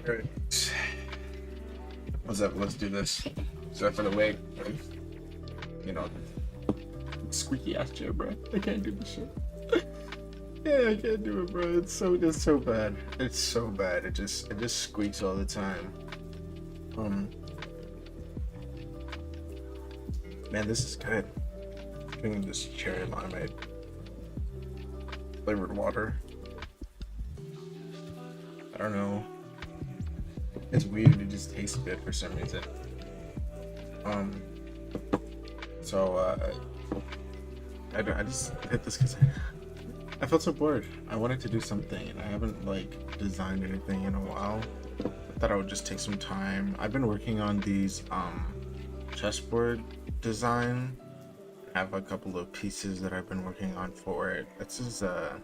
Alright. What's up? Let's do this. Sorry for the wait. You know, squeaky ass chair, bro. I can't do this shit. Yeah, I can't do it, bro. It's so bad. It's so bad. It just squeaks all the time. Man, this is good. Drinking this cherry limeade flavored water. I don't know. It's weird. It just tastes good for some reason. I just hit this because I felt so bored. I wanted to do something, and I haven't like designed anything in a while. I thought I would just take some time. I've been working on these chessboard design. I have a couple of pieces that I've been working on for it. This is let's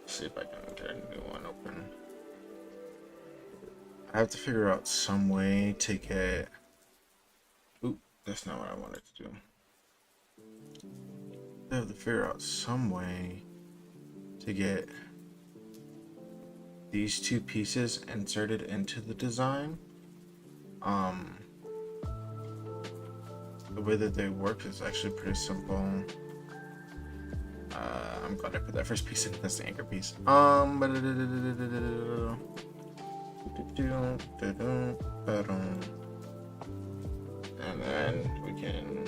see if I can get a new one open. I have to figure out some way to get. Oop, that's not what I wanted to do. I have to figure out some way to get these two pieces inserted into the design. The way that they work is actually pretty simple. I'm glad I put that first piece in. That's the anchor piece. And then we can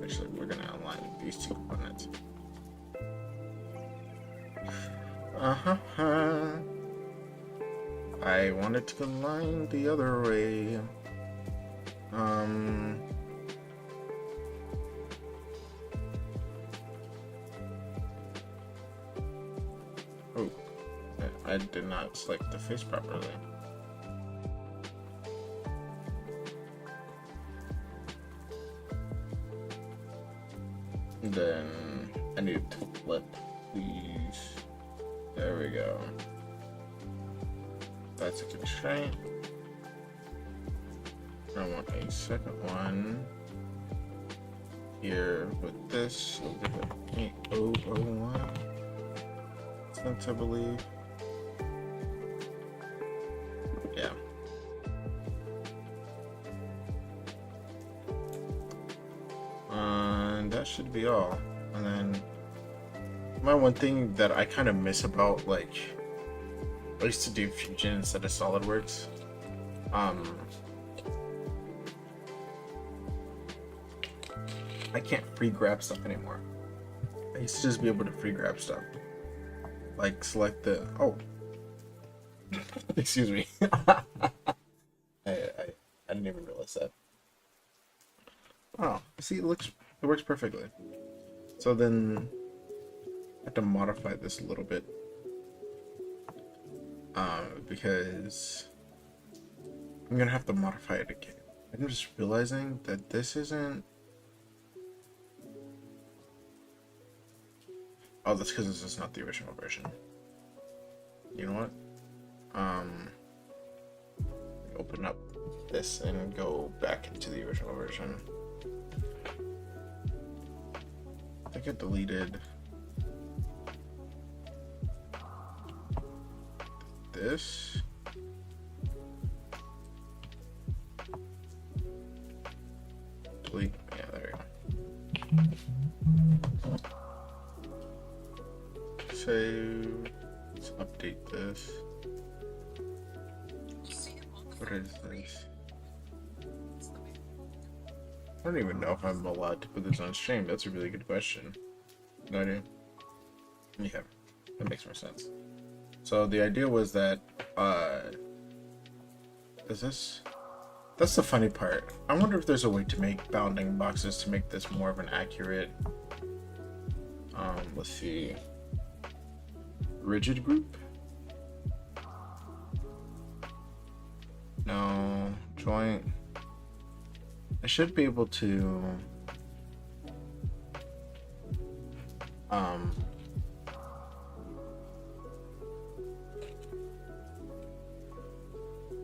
actually we're gonna align these two components. I wanted to align the other way. Oh, I did not select the face properly. Then I need to flip these. There we go. That's a constraint. I want a second one here with this. We'll give it 8001. Since I believe. Yeah. And that should be all. And then my one thing that I kind of miss about, like, I used to do Fusion instead of SolidWorks. I can't free grab stuff anymore. I used to just be able to free grab stuff. Like select the excuse me. I didn't even realize that. Oh, see, it works perfectly. So then I have to modify this a little bit. Because I'm gonna have to modify it again. I'm just realizing that this isn't. Oh, that's because this is not the original version. You know what? Open up this and go back into the original version. I think I deleted this. Delete. Yeah, there we go. Save. Let's update this. What is this? I don't even know if I'm allowed to put this on stream. That's a really good question. No idea. Yeah, that makes more sense. So the idea was that, is this? That's the funny part. I wonder if there's a way to make bounding boxes to make this more of an accurate, let's see, rigid group? No, joint. I should be able to,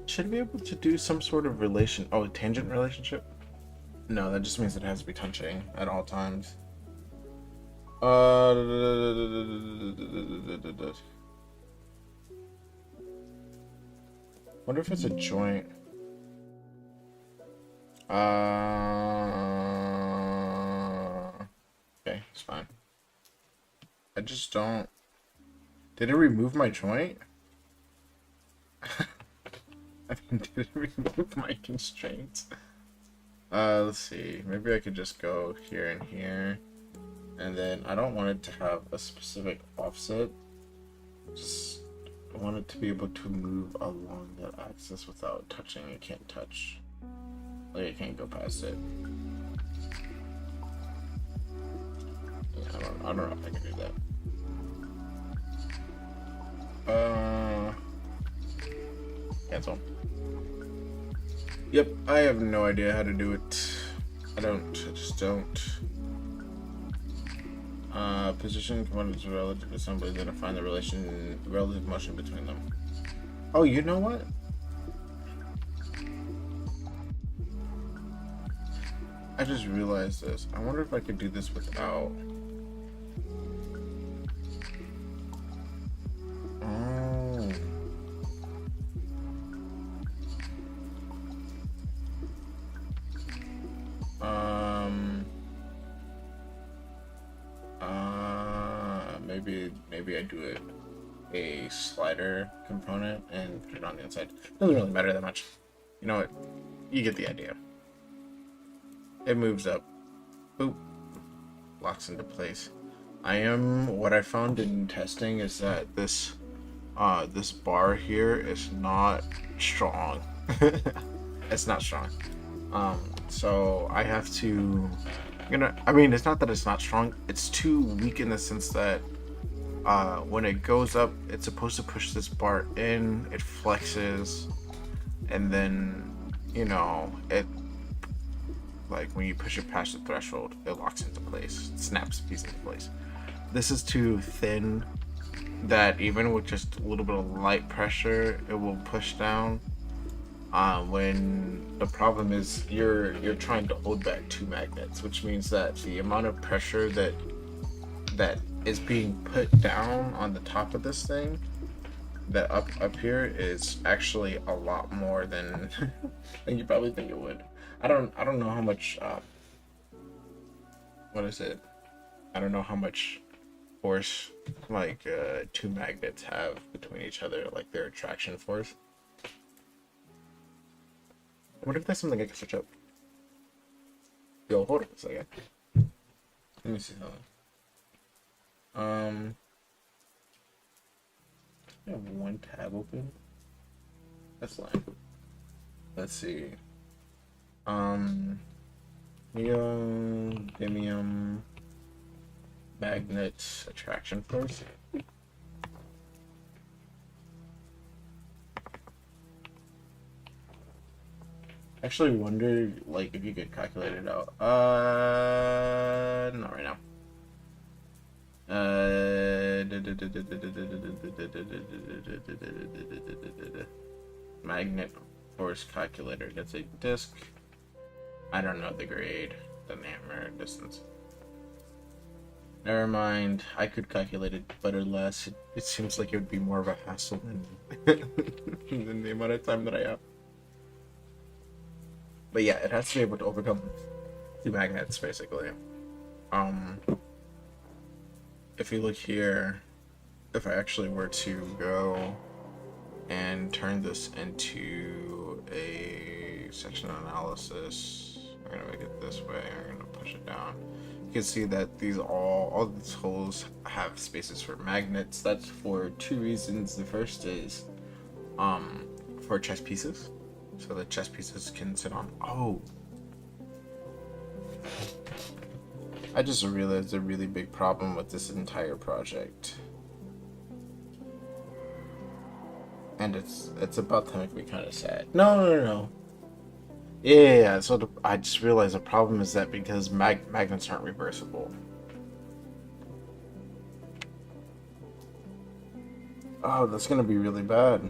should be able to do some sort of relation. Oh, tangent relationship? No, that just means it has to be touching at all times. Uh, Wonder if it's a joint. Okay, it's fine. I just don't. Did it remove my joint? I mean, did it remove my constraints? Let's see. Maybe I could just go here and here. And then I don't want it to have a specific offset. Just I want it to be able to move along that axis without touching. It can't touch. Like, I can't go past it. Yeah, I don't know if I can do that. Cancel. Yep, I have no idea how to do it. I just don't. Position components relative to assemblies and find the relative motion between them. Oh, you know what? I just realized this. I wonder if I could do this without. Oh. Maybe I do a slider component and put it on the inside. Doesn't really matter that much. You know what? You get the idea. It moves up. Boop. Locks into place. What I found in testing is that this bar here is not strong. It's not strong. So I have to, I mean, it's not that it's not strong. It's too weak in the sense that when it goes up, it's supposed to push this bar in, it flexes, and then, it, like, when you push it past the threshold, it locks into place, it snaps the piece into place. This is too thin that even with just a little bit of light pressure, it will push down. When the problem is you're trying to hold back two magnets, which means that the amount of pressure that is being put down on the top of this thing, that up here, is actually a lot more than than you probably think it would. I don't know how much what is it? I don't know how much force like two magnets have between each other, like their attraction force. I wonder if that's something I can switch up. Yo, hold on a second. Let me see how. I have one tab open. That's fine. Let's see. Neodymium magnet attraction force. Actually wonder, like, if you could calculate it out. Not right now. Magnet force calculator gets a disc. I don't know the grade, the hammer distance. Never mind. I could calculate it better less. It seems like it would be more of a hassle than than the amount of time that I have. But yeah, it has to be able to overcome two magnets, basically. If you look here, if I actually were to go and turn this into a section analysis, I'm gonna make it this way, I'm gonna push it down. You can see that these all these holes have spaces for magnets. That's for two reasons. The first is for chess pieces. So the chess pieces can sit on. Oh, I just realized a really big problem with this entire project, and it's about to make me kind of sad. No. Yeah. So I just realized the problem is that because magnets aren't reversible. Oh, that's gonna be really bad.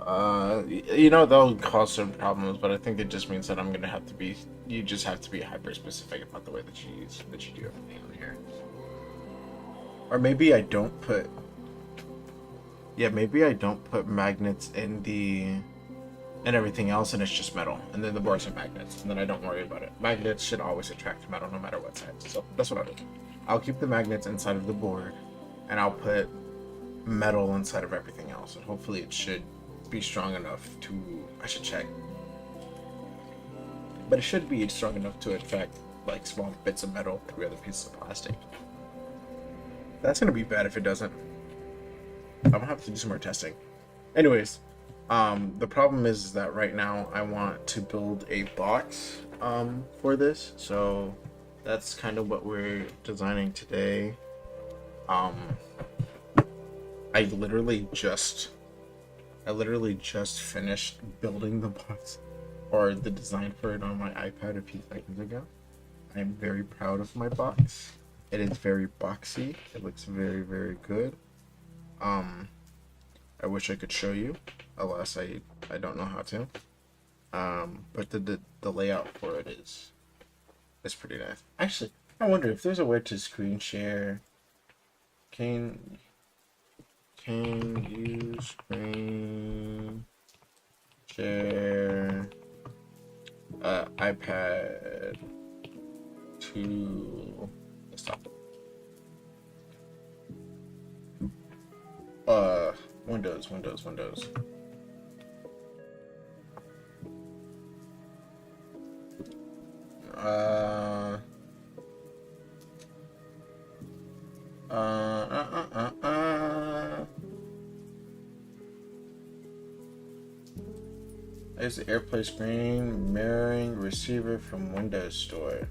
You know, that'll cause some problems, but I think it just means that I'm gonna have to be. You just have to be hyper specific about the way that you do everything on here. Or maybe I don't put. Yeah, maybe I don't put magnets in the and everything else, and it's just metal, and then the boards are magnets, and then I don't worry about it. Magnets should always attract metal no matter what size. So that's what I'll do. I'll keep the magnets inside of the board, and I'll put metal inside of everything else, and hopefully it should be strong enough to. I should check, but it should be strong enough to attract like small bits of metal through other pieces of plastic. That's gonna be bad if it doesn't. I'm gonna have to do some more testing. Anyways, the problem is that right now I want to build a box for this, so that's kind of what we're designing today. I literally just finished building the box or the design for it on my iPad a few seconds ago. I'm very proud of my box. It is very boxy. It looks very, very good. I wish I could show you. Alas, I don't know how to. But the layout for it is pretty nice. Actually, I wonder if there's a way to screen share. Can you screen share iPad to desktop? Windows. Uh, There's the AirPlay screen mirroring receiver from Windows Store.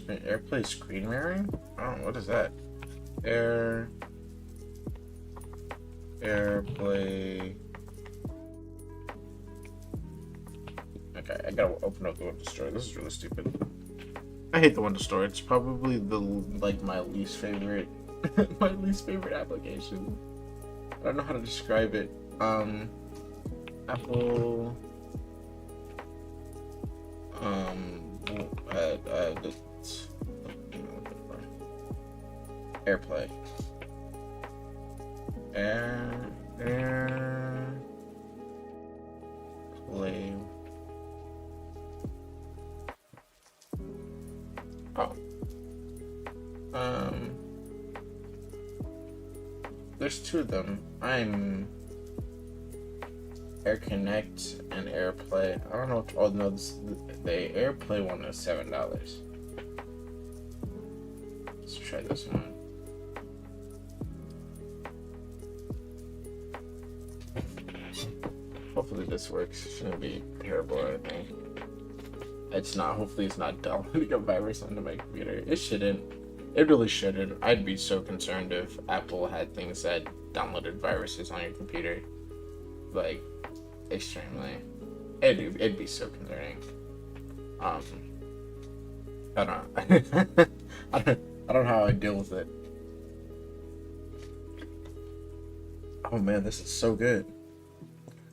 AirPlay screen mirroring? Oh, what is that? AirPlay. Okay, I gotta open up the Windows Store. This is really stupid. I hate the Windows Store. It's probably my least favorite, my least favorite application. I don't know how to describe it. Apple. AirPlay. AirPlay. Oh. There's two of them. I'm AirConnect and AirPlay. I don't know. Oh no, the AirPlay one is $7. Let's try this one. Hopefully this works. It shouldn't be terrible or anything. It's not. Hopefully it's not downloading a virus onto my computer. It shouldn't. It really shouldn't. I'd be so concerned if Apple had things that downloaded viruses on your computer. Like, extremely. It'd be so concerning. I don't I don't know how I deal with it. Oh man, this is so good.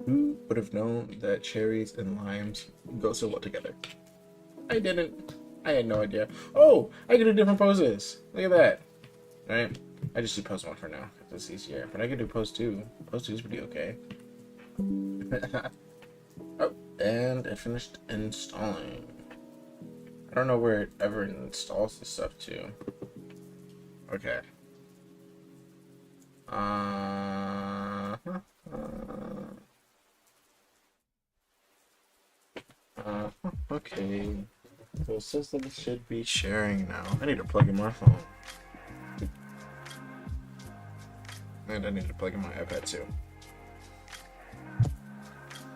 Who would have known that cherries and limes go so well together? I didn't. I had no idea. Oh, I can do different poses. Look at that. Alright. I just do pose 1 for now, because it's easier. But I can do pose 2. Pose 2 is pretty okay. Oh, and it finished installing. I don't know where it ever installs this stuff to. Okay. Okay. So it says that it should be sharing now. I need to plug in my phone. And I need to plug in my iPad too.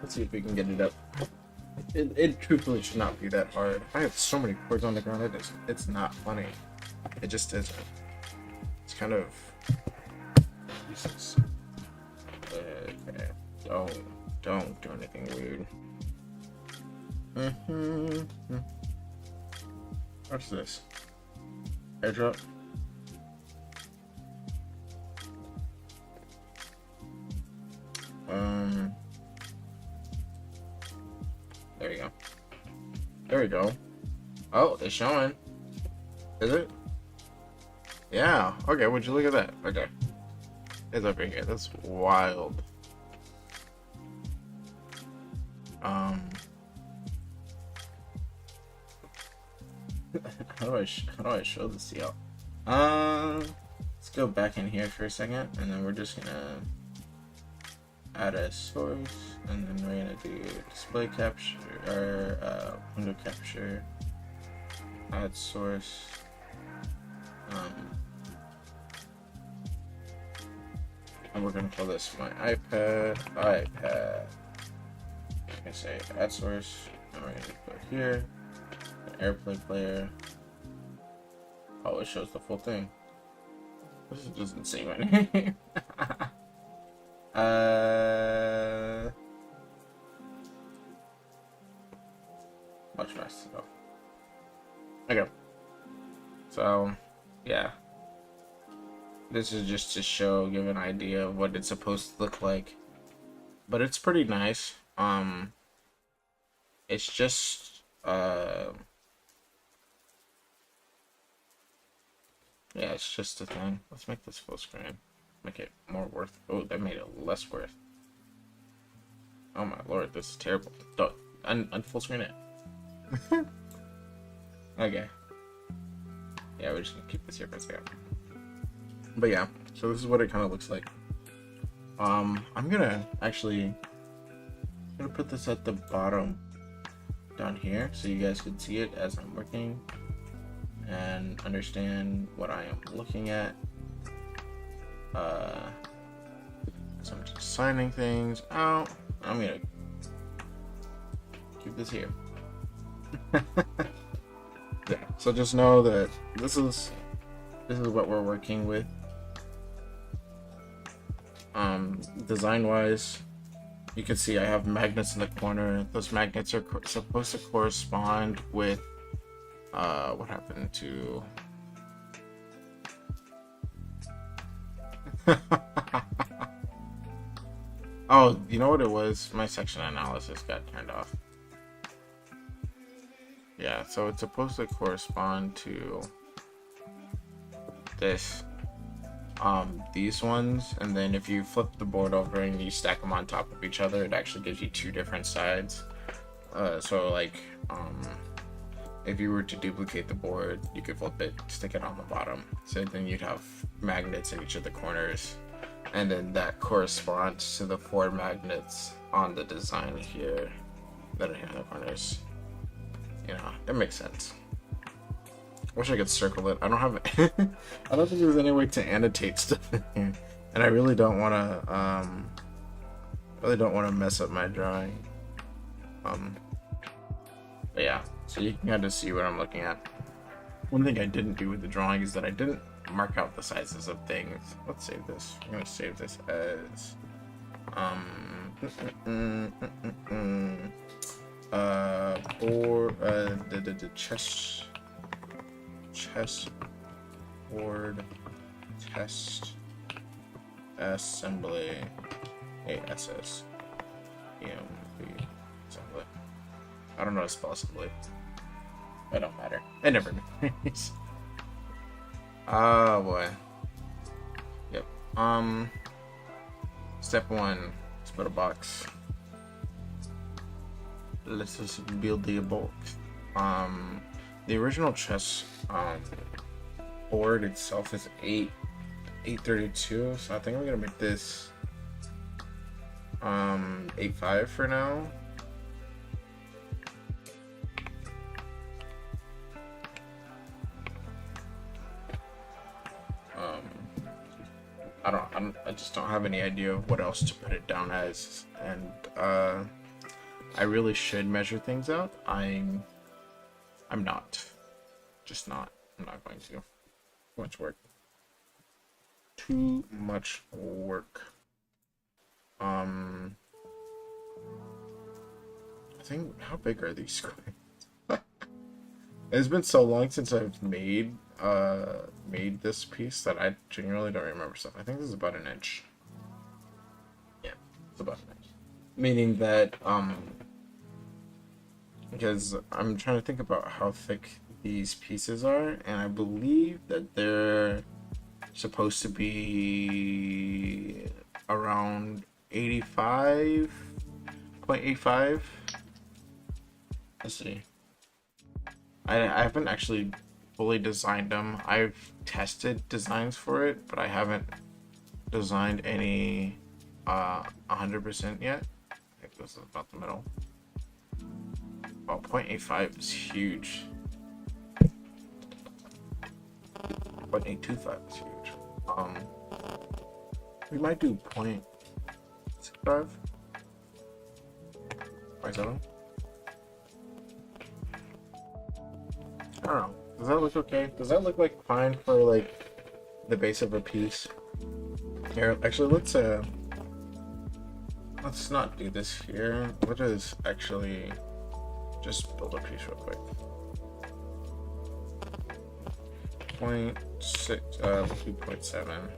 Let's see if we can get it up. It truthfully should not be that hard. I have so many cords on the ground. It's not funny. It just isn't. It's kind of useless. Okay. Don't do anything weird. What's this? Airdrop? There we go. There we go. Oh, it's showing. Is it? Yeah. Okay, would you look at that? Okay. It's over here. That's wild. How do I show this to y'all? Let's go back in here for a second, and then we're just gonna add a source, and then we're gonna do display capture or window capture, add source, and we're gonna call this my iPad. I'm gonna say add source, and we're gonna put here an AirPlay player. Oh, it shows the full thing. This doesn't say my name. Much nicer though. Okay. So, yeah. This is just to give an idea of what it's supposed to look like. But it's pretty nice. It's just, yeah, it's just a thing. Let's make this full screen. Make it more worth. Oh, that made it less worth. Oh my lord, this is terrible. Don't full screen it. Okay. Yeah, we're just gonna keep this here for a second. But yeah, so this is what it kind of looks like. I'm gonna put this at the bottom down here so you guys can see it as I'm working and understand what I am looking at. So I'm just signing things out. I'm gonna keep this here. Yeah, so just know that this is what we're working with. Design wise, you can see I have magnets in the corner. Those magnets are supposed to correspond with what happened to oh, you know what it was? My section analysis got turned off. Yeah, so it's supposed to correspond to this, these ones, and then if you flip the board over and you stack them on top of each other, it actually gives you two different sides. So like, if you were to duplicate the board, you could flip it, stick it on the bottom. So then you'd have magnets in each of the corners, and then that corresponds to the 4 magnets on the design here that are here in the corners. You know, it makes sense. Wish I could circle it. I don't have I don't think there's any way to annotate stuff in here, and I really don't want to mess up my drawing. But yeah, so you can kind of see what I'm looking at. One thing I didn't do with the drawing is that I didn't mark out the sizes of things. Let's save this. I'm gonna save this as or the chessboard test assembly ASS assembly. I don't know how to spell assembly. It don't matter. It never matters. Oh boy. Yep. Step 1. Let's put a box. Let's just build the box. The original chess board itself is 832, so I think I'm gonna make this 8.5 for now. I just don't have any idea of what else to put it down as, and I really should measure things out. I'm not. Just not. I'm not going to. Too much work. Too much work. I think, how big are these squares? It's been so long since I've made this piece that I genuinely don't remember stuff. I think this is about an inch. Yeah, it's about an inch. Meaning that because I'm trying to think about how thick these pieces are, and I believe that they're supposed to be around 85.85. Let's see. I haven't actually fully designed them. I've tested designs for it, but I haven't designed any 100% yet. I think this is about the middle. Oh, 0.85 is huge. 0.825 is huge. We might do 0.65. 0.7. I don't know. Does that look okay? Does that look like fine for like the base of a piece? Here, actually, let's not do this here. Let us actually just build a piece real quick. 0.6, 2.7.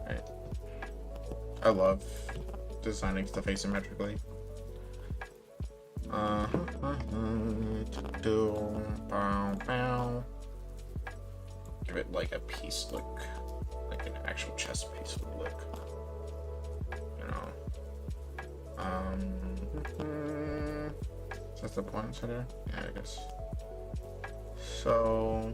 Right. I love designing stuff asymmetrically. Give it like a piece look, like an actual chess piece would look, you know. Is that the point center? Yeah, I guess. So,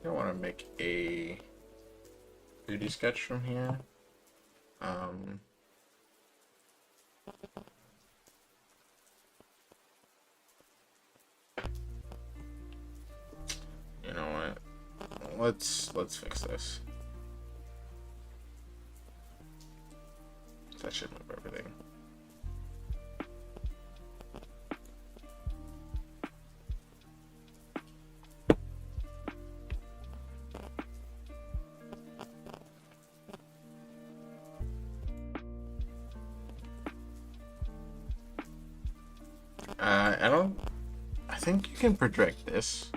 I want to make a 3D sketch from here. You know what? Let's fix this. That should move everything. I think you can project this.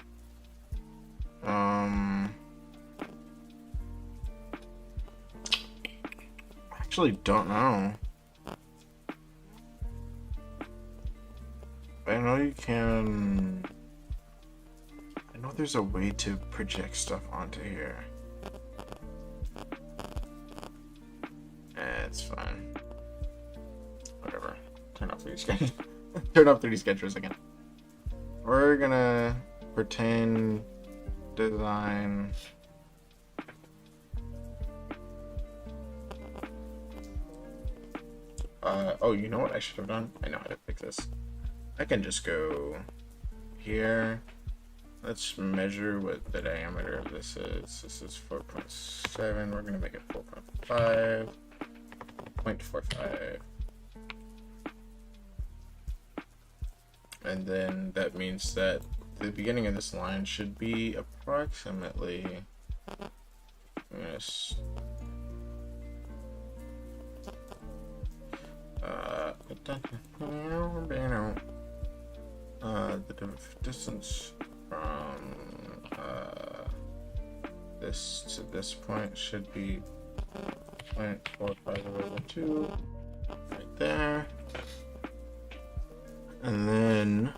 Actually don't know. I know you can. I know there's a way to project stuff onto here. It's fine. Whatever. Turn off 3D sketches. Turn off 3D sketchers again. We're gonna pretend design. Oh, you know what I should have done? I know how to fix this. I can just go here. Let's measure what the diameter of this is. This is 4.7. We're gonna make it 4.5. 0.45. And then that means that the beginning of this line should be approximately, yes, the distance from this to this point should be 0.45/2 right there. And then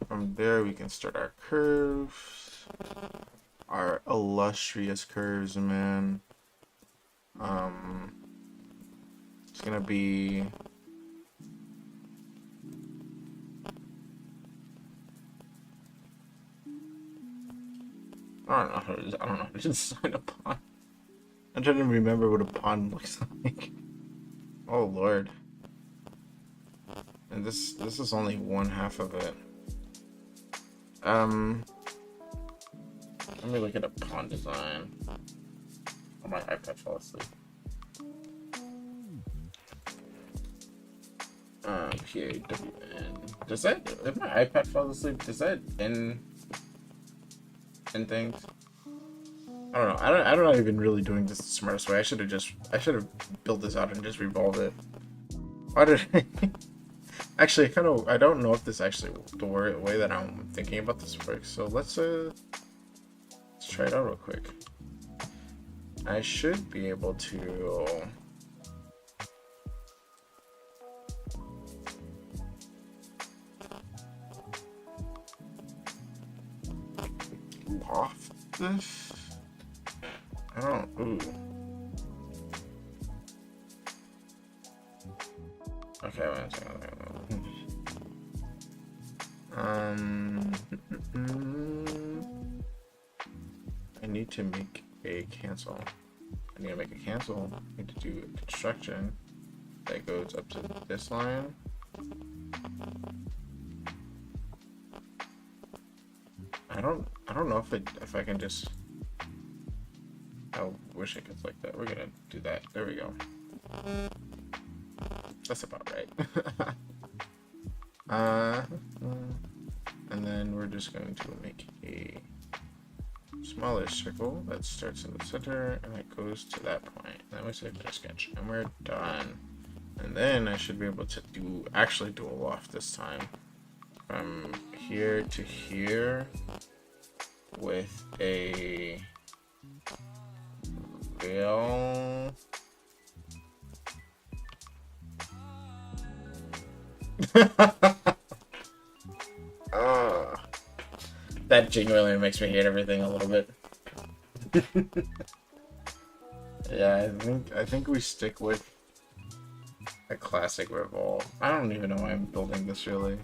from there we can start our curves, our illustrious curves, man. It's gonna be I don't know how to design a pond. I'm trying to remember what a pond looks like. Oh Lord. And this is only one half of it. Let me look at a pond design. Oh, my iPad fell asleep. PAWN. Does that, if my iPad falls asleep, does that end things? I don't know. I'm not even really doing this the smartest way. I should have built this out and just revolved it. Why did I? Actually, I don't know if this actually the way that I'm thinking about this works. So let's try it out real quick. I should be able to loft this. I don't. Ooh. Okay, wait a second. I need to make a cancel. I need to make a cancel. I need to do a construction that goes up to this line. I don't know if I can just. I wish I could like that. We're gonna do that. There we go. That's about right. And then we're just going to make a smaller circle that starts in the center and it goes to that point. And then we save the sketch and we're done. And then I should be able to actually do a loft this time from here to here with a rail. That genuinely makes me hate everything a little bit. Yeah, I think we stick with a classic revolve. I don't even know why I'm building this really.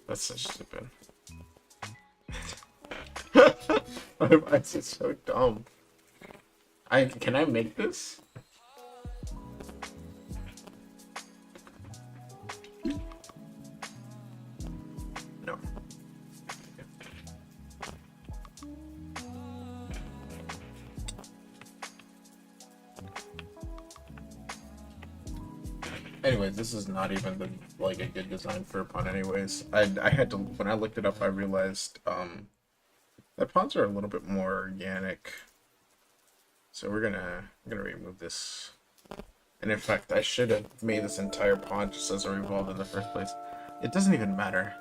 That's so stupid. Why is it so dumb? Can I make this? No. Anyways, this is not even like a good design for a pond. Anyways, I had to, when I looked it up, I realized that ponds are a little bit more organic. So I'm gonna remove this. And in fact, I should have made this entire pond just as a revolve in the first place. It doesn't even matter.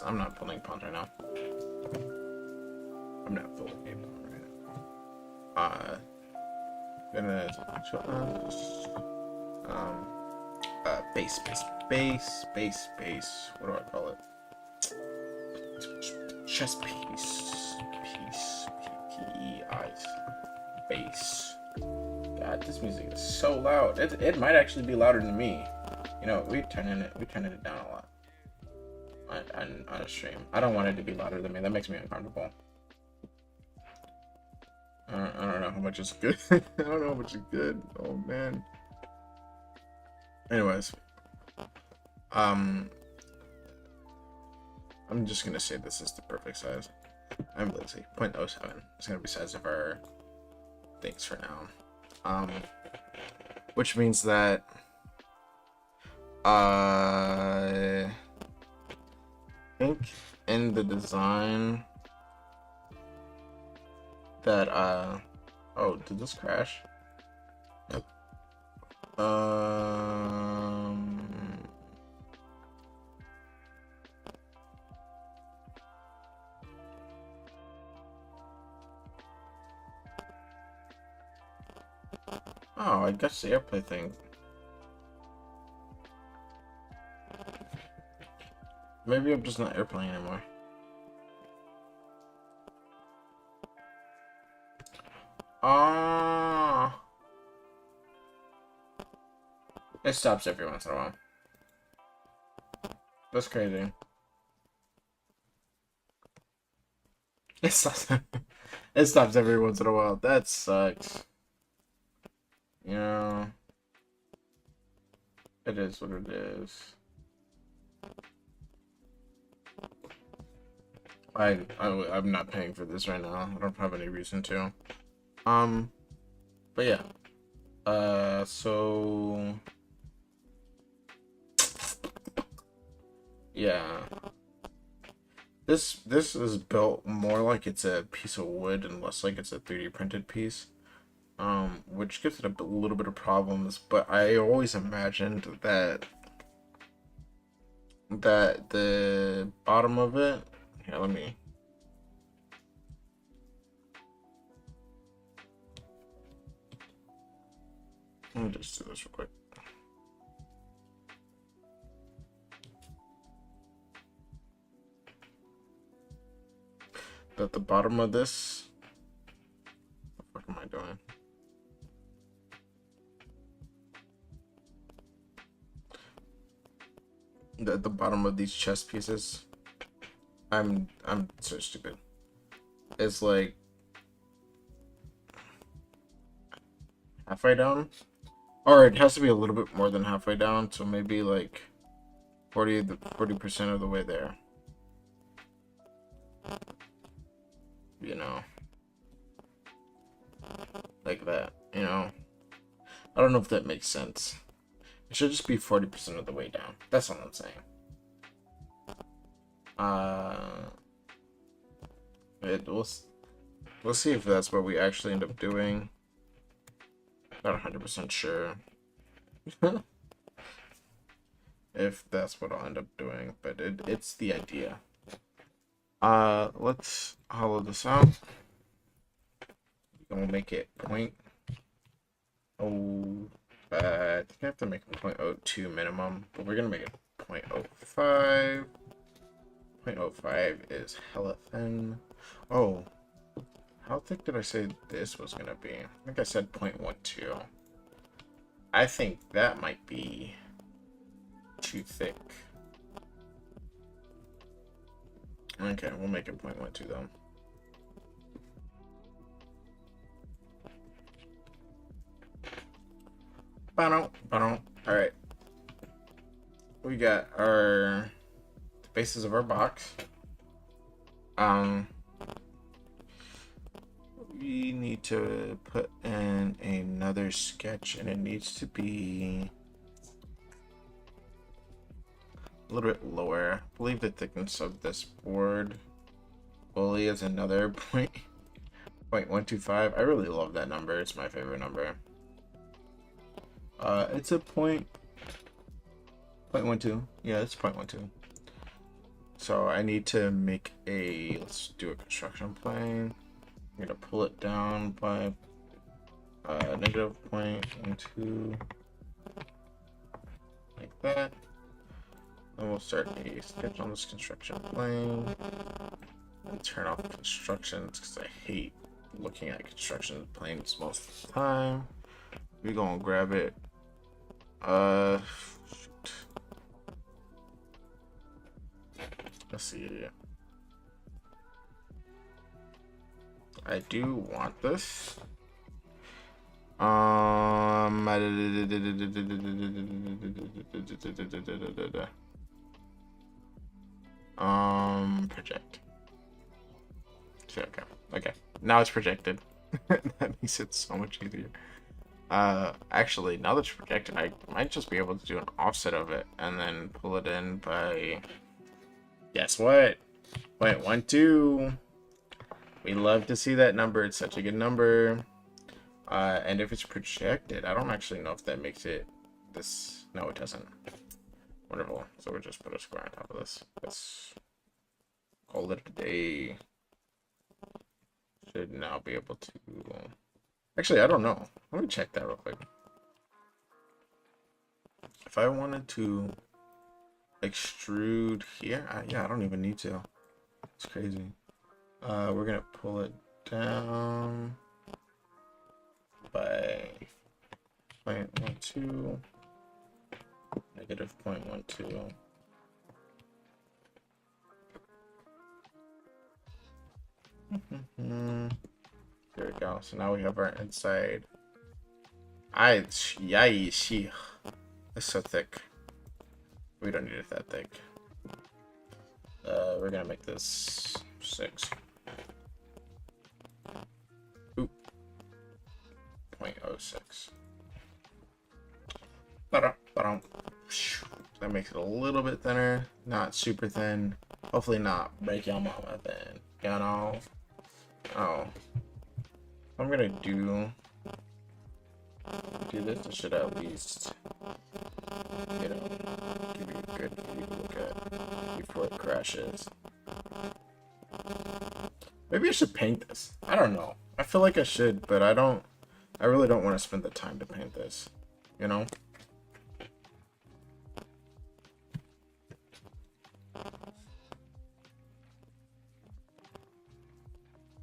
I'm not building ponds right now. I'm not building a pond right now. Gonna base. What do I call it? Chess piece. P-E-I. Base. God, this music is so loud. It might actually be louder than me. You know, we turning it down a lot on a stream. I don't want it to be louder than me. That makes me uncomfortable. I don't know how much is good. I don't know how much is good. Oh man. Anyways, I'm just gonna say this is the perfect size. I'm lazy. 0.07 is gonna be size of our things for now. Which means that I think in the design that oh, did this crash? Oh, I guess the airplay thing. Maybe I'm just not airplaying anymore. Ah. It stops every once in a while. That's crazy. It stops. It stops every once in a while. That sucks. You know, it is what it is. I'm not paying for this right now. I don't have any reason to. But yeah. So yeah. This is built more like it's a piece of wood and less like it's a 3D printed piece. Which gives it a little bit of problems, but I always imagined that that the bottom of it. Here, let me just do this real quick. At the bottom of this, what am I doing? At the bottom of these chest pieces, I'm so stupid. It's like halfway down, or it has to be a little bit more than halfway down. So maybe like 40% of the way there. You know, like that. You know, I don't know if that makes sense. It should just be 40% of the way down. That's all I'm saying. We'll see if that's what we actually end up doing. Not 100% sure if that's what I'll end up doing, but it's the idea. Let's hollow this out. We'll make it point. Oh, I think I have to make it 0.02 minimum, but we're gonna make it 0.05. 0.05 is hella thin. Oh, how thick did I say this was gonna be? I think I said 0.12. I think that might be too thick. Okay, we'll make it 0.12 though. Alright. We got the bases of our box. We need to put in another sketch, and it needs to be a little bit lower. I believe the thickness of this board fully is another 0.125. I really love that number. It's my favorite number. It's a 0.12. Yeah, it's 0.12. So I need to make let's do a construction plane. I'm gonna pull it down by negative 0.12, like that. Then we'll start a sketch on this construction plane and turn off constructions because I hate looking at construction planes most of the time. We're gonna grab it. Shoot. Let's see. I do want this. Project. Okay. Now it's projected. That makes it so much easier. Actually, now that it's projected, I might just be able to do an offset of it and then pull it in by. Guess what? 0.12. We love to see that number. It's such a good number. And if it's projected, I don't actually know if that makes it this. No, it doesn't. Wonderful. So we'll just put a square on top of this. Let's call it a day. Should now be able to. Actually, I don't know. Let me check that real quick. If I wanted to extrude here, yeah, I don't even need to. It's crazy. We're gonna pull it down by 0.12, negative 0.12. There we go. So now we have our inside. Yay, it's so thick. We don't need it that thick. We're gonna make this 6. Oop. 0.06. That makes it a little bit thinner, not super thin. Hopefully not break your mama thin. You know? Oh. I'm gonna do this. I should at least, give you a good view to look at. meshes. Maybe I should paint this. I don't know. I feel like I should, but I really don't want to spend the time to paint this, you know?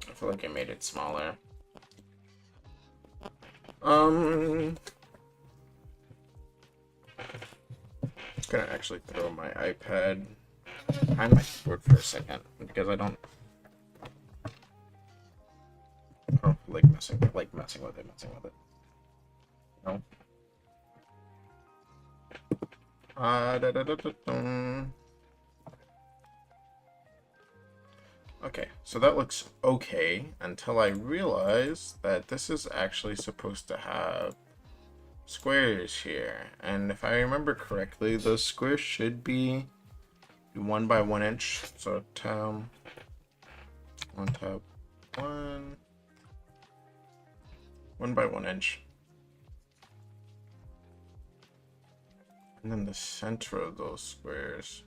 I feel like I made it smaller. Gonna actually throw my iPad behind my keyboard for a second because I don't like messing with it. No. Okay, so that looks okay until I realize that this is actually supposed to have squares here. And if I remember correctly, those squares should be 1 by 1 inch. So tab on top 1 by 1 inch. And then the center of those squares.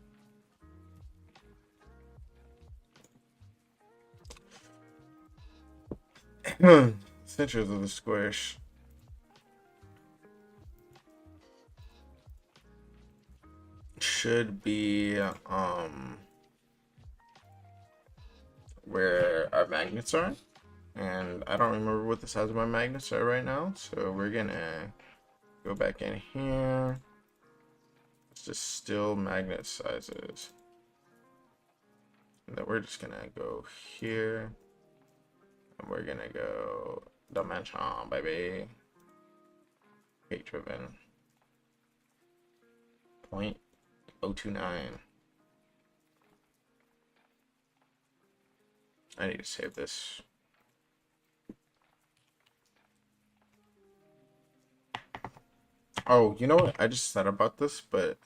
Centers of the squares should be where our magnets are, and I don't remember what the size of my magnets are right now, so we're gonna go back in here. It's just still magnet sizes, and then we're just gonna go here, and we're gonna go dimension, baby. Gate driven 0.029. I need to save this. Oh, you know what I just said about this, but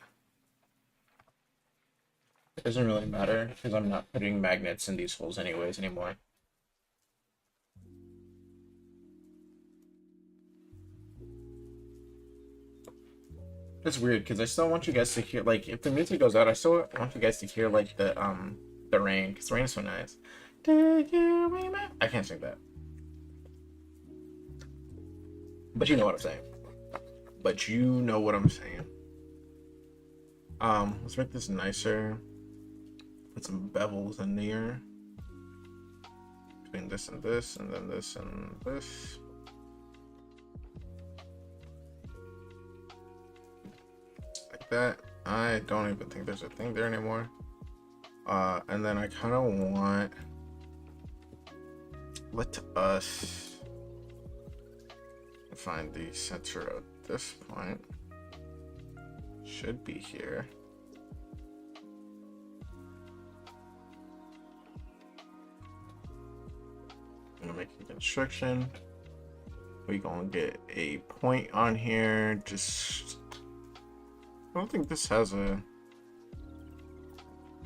it doesn't really matter because I'm not putting magnets in these holes anyways anymore. It's weird because I still want you guys to hear, like, if the music goes out, I still want you guys to hear like the rain, because the rain is so nice. I can't sing that, but you know what I'm saying. Let's make this nicer. Put some bevels in there between this and this, and then this and this. Like that. I don't even think there's a thing there anymore. And then I kind of want, let us find the center of this point. Should be here. I'm gonna make a construction. We're gonna get a point on here. Just, I don't think this has a,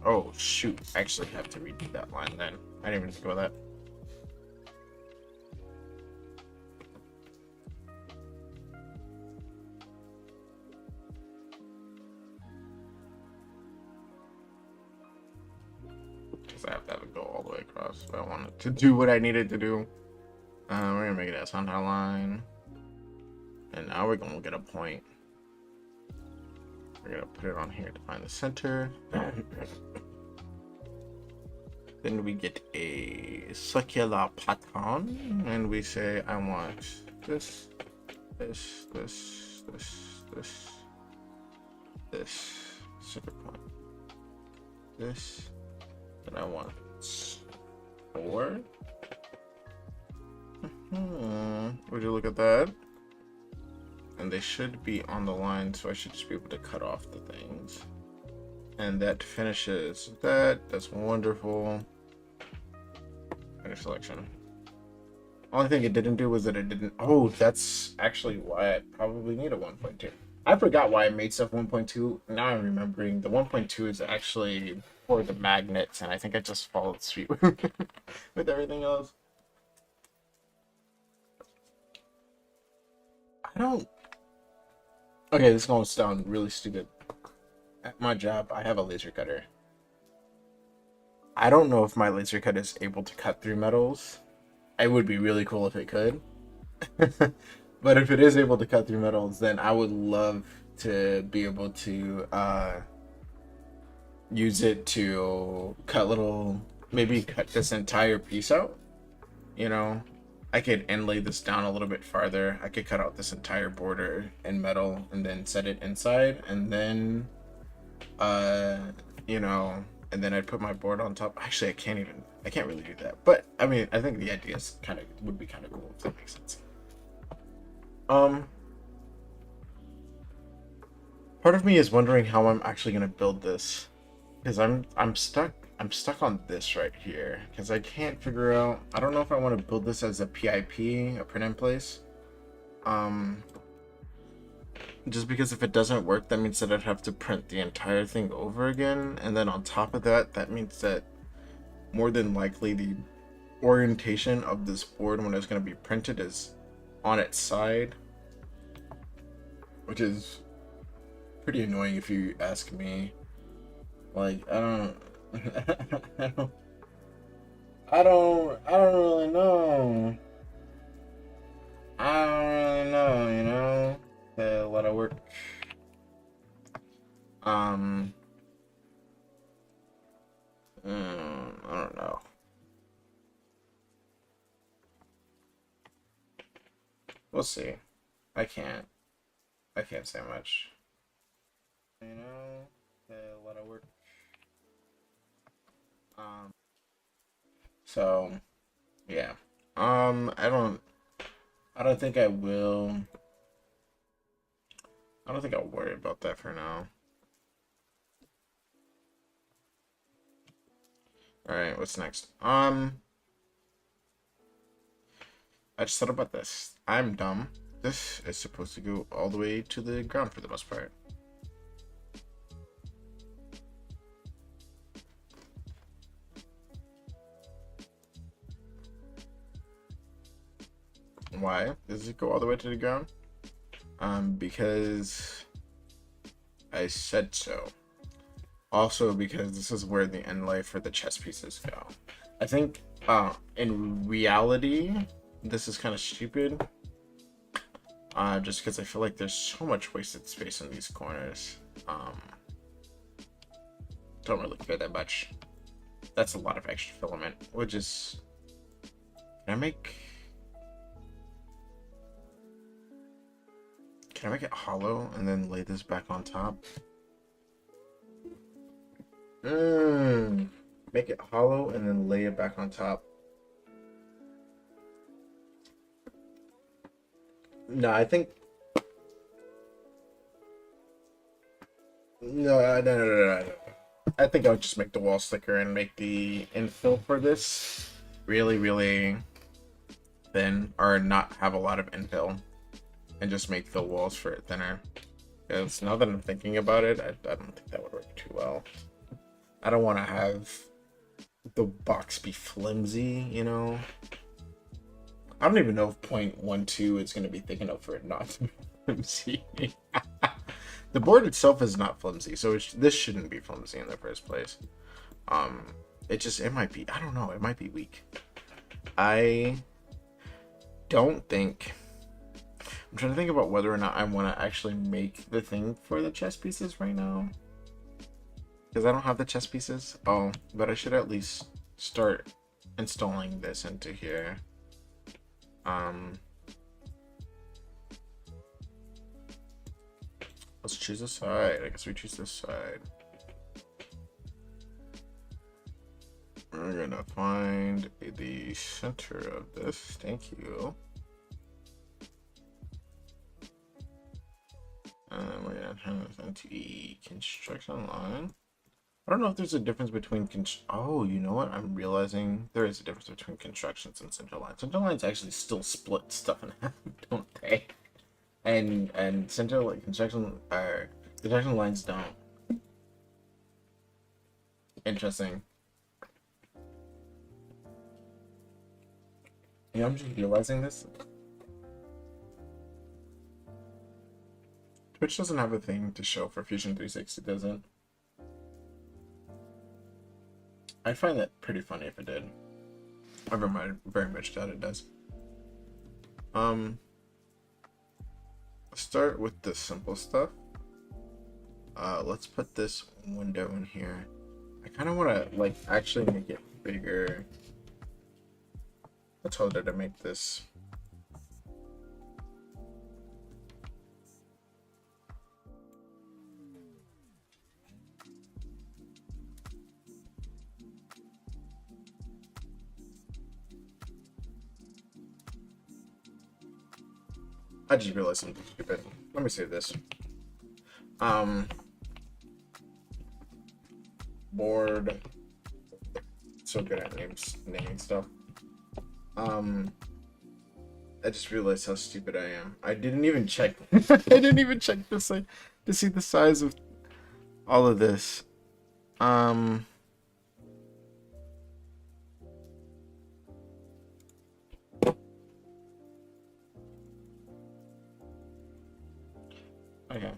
oh shoot, I actually have to redo that line then. I didn't even think about that. Because I have to have it go all the way across if I want it to do what I needed to do. We're gonna make it a center line. And now we're gonna get a point. We're gonna put it on here to find the center. Then we get a circular pattern, and we say I want this, this, this, this, this, this center point. This, and I want 4. Would you look at that? And they should be on the line, so I should just be able to cut off the things. And that finishes that. That's wonderful. Finish selection. Only thing it didn't do was that it didn't. Oh, that's actually why I probably need a 1.2. I forgot why I made stuff 1.2. Now I'm remembering the 1.2 is actually for the magnets, and I think I just followed suit with everything else. I don't. Okay, this is gonna sound really stupid. At my job, I have a laser cutter. I don't know if my laser cut is able to cut through metals. It would be really cool if it could. But if it is able to cut through metals, then I would love to be able to use it to cut little, maybe cut this entire piece out. You know, I could inlay this down a little bit farther. I could cut out this entire border in metal and then set it inside, and then, uh, you know, and then I'd put my board on top. Actually, I can't really do that. But I mean, I think the idea is would be kind of cool if that makes sense. Um, Part of me is wondering how I'm actually gonna build this, because I'm stuck on this right here because I can't figure out. I don't know if I want to build this as a PIP, a print in place. Um, just because if it doesn't work, that means that I'd have to print the entire thing over again, and then on top of that, that means that more than likely the orientation of this board when it's going to be printed is on its side, which is pretty annoying if you ask me. Like, I don't, I don't really know. I don't really know, you know? A lot of work. Um, I don't know. We'll see. I can't. I can't say much. You know? A lot of work. Um, so, yeah. I don't think I will. I don't think I'll worry about that for now. Alright, what's next? I just thought about this. I'm dumb. This is supposed to go all the way to the ground for the most part. Why does it go all the way to the ground? Because I said so. Also because this is where the inlay for the chess pieces go. I think in reality, this is kind of stupid. Just because I feel like there's so much wasted space in these corners. Don't really care that much. That's a lot of extra filament, which is... Can I make it hollow and then lay this back on top? Make it hollow and then lay it back on top. No, I think... No. I think I'll just make the walls thicker and make the infill for this really, really thin, or not have a lot of infill, and just make the walls for it thinner. Because now that I'm thinking about it, I don't think that would work too well. I don't want to have the box be flimsy, you know? I don't even know if 0.12 is going to be thick enough for it not to be flimsy. The board itself is not flimsy, so this shouldn't be flimsy in the first place. It might be, I don't know, it might be weak. I don't think... I'm trying to think about whether or not I want to actually make the thing for the chess pieces right now. Because I don't have the chess pieces. Oh, but I should at least start installing this into here. Let's choose a side. I guess we choose this side. We're gonna find the center of this. Thank you. And we're gonna turn this into the construction line. I don't know if there's a difference between oh, you know what? I'm realizing there is a difference between constructions and center lines. Center lines actually still split stuff in half, don't they? And center construction lines don't. Interesting. You know, I'm just realizing this. Twitch doesn't have a thing to show for Fusion 360, does it? I'd find that pretty funny if it did. I very much doubt it does. Let's start with the simple stuff. Let's put this window in here. I kind of want to like actually make it bigger. I told her to make this. I just realized something stupid. Let me save this. Board. So good at naming stuff. I just realized how stupid I am. I didn't even check. I didn't even check this to see the size of all of this. Okay,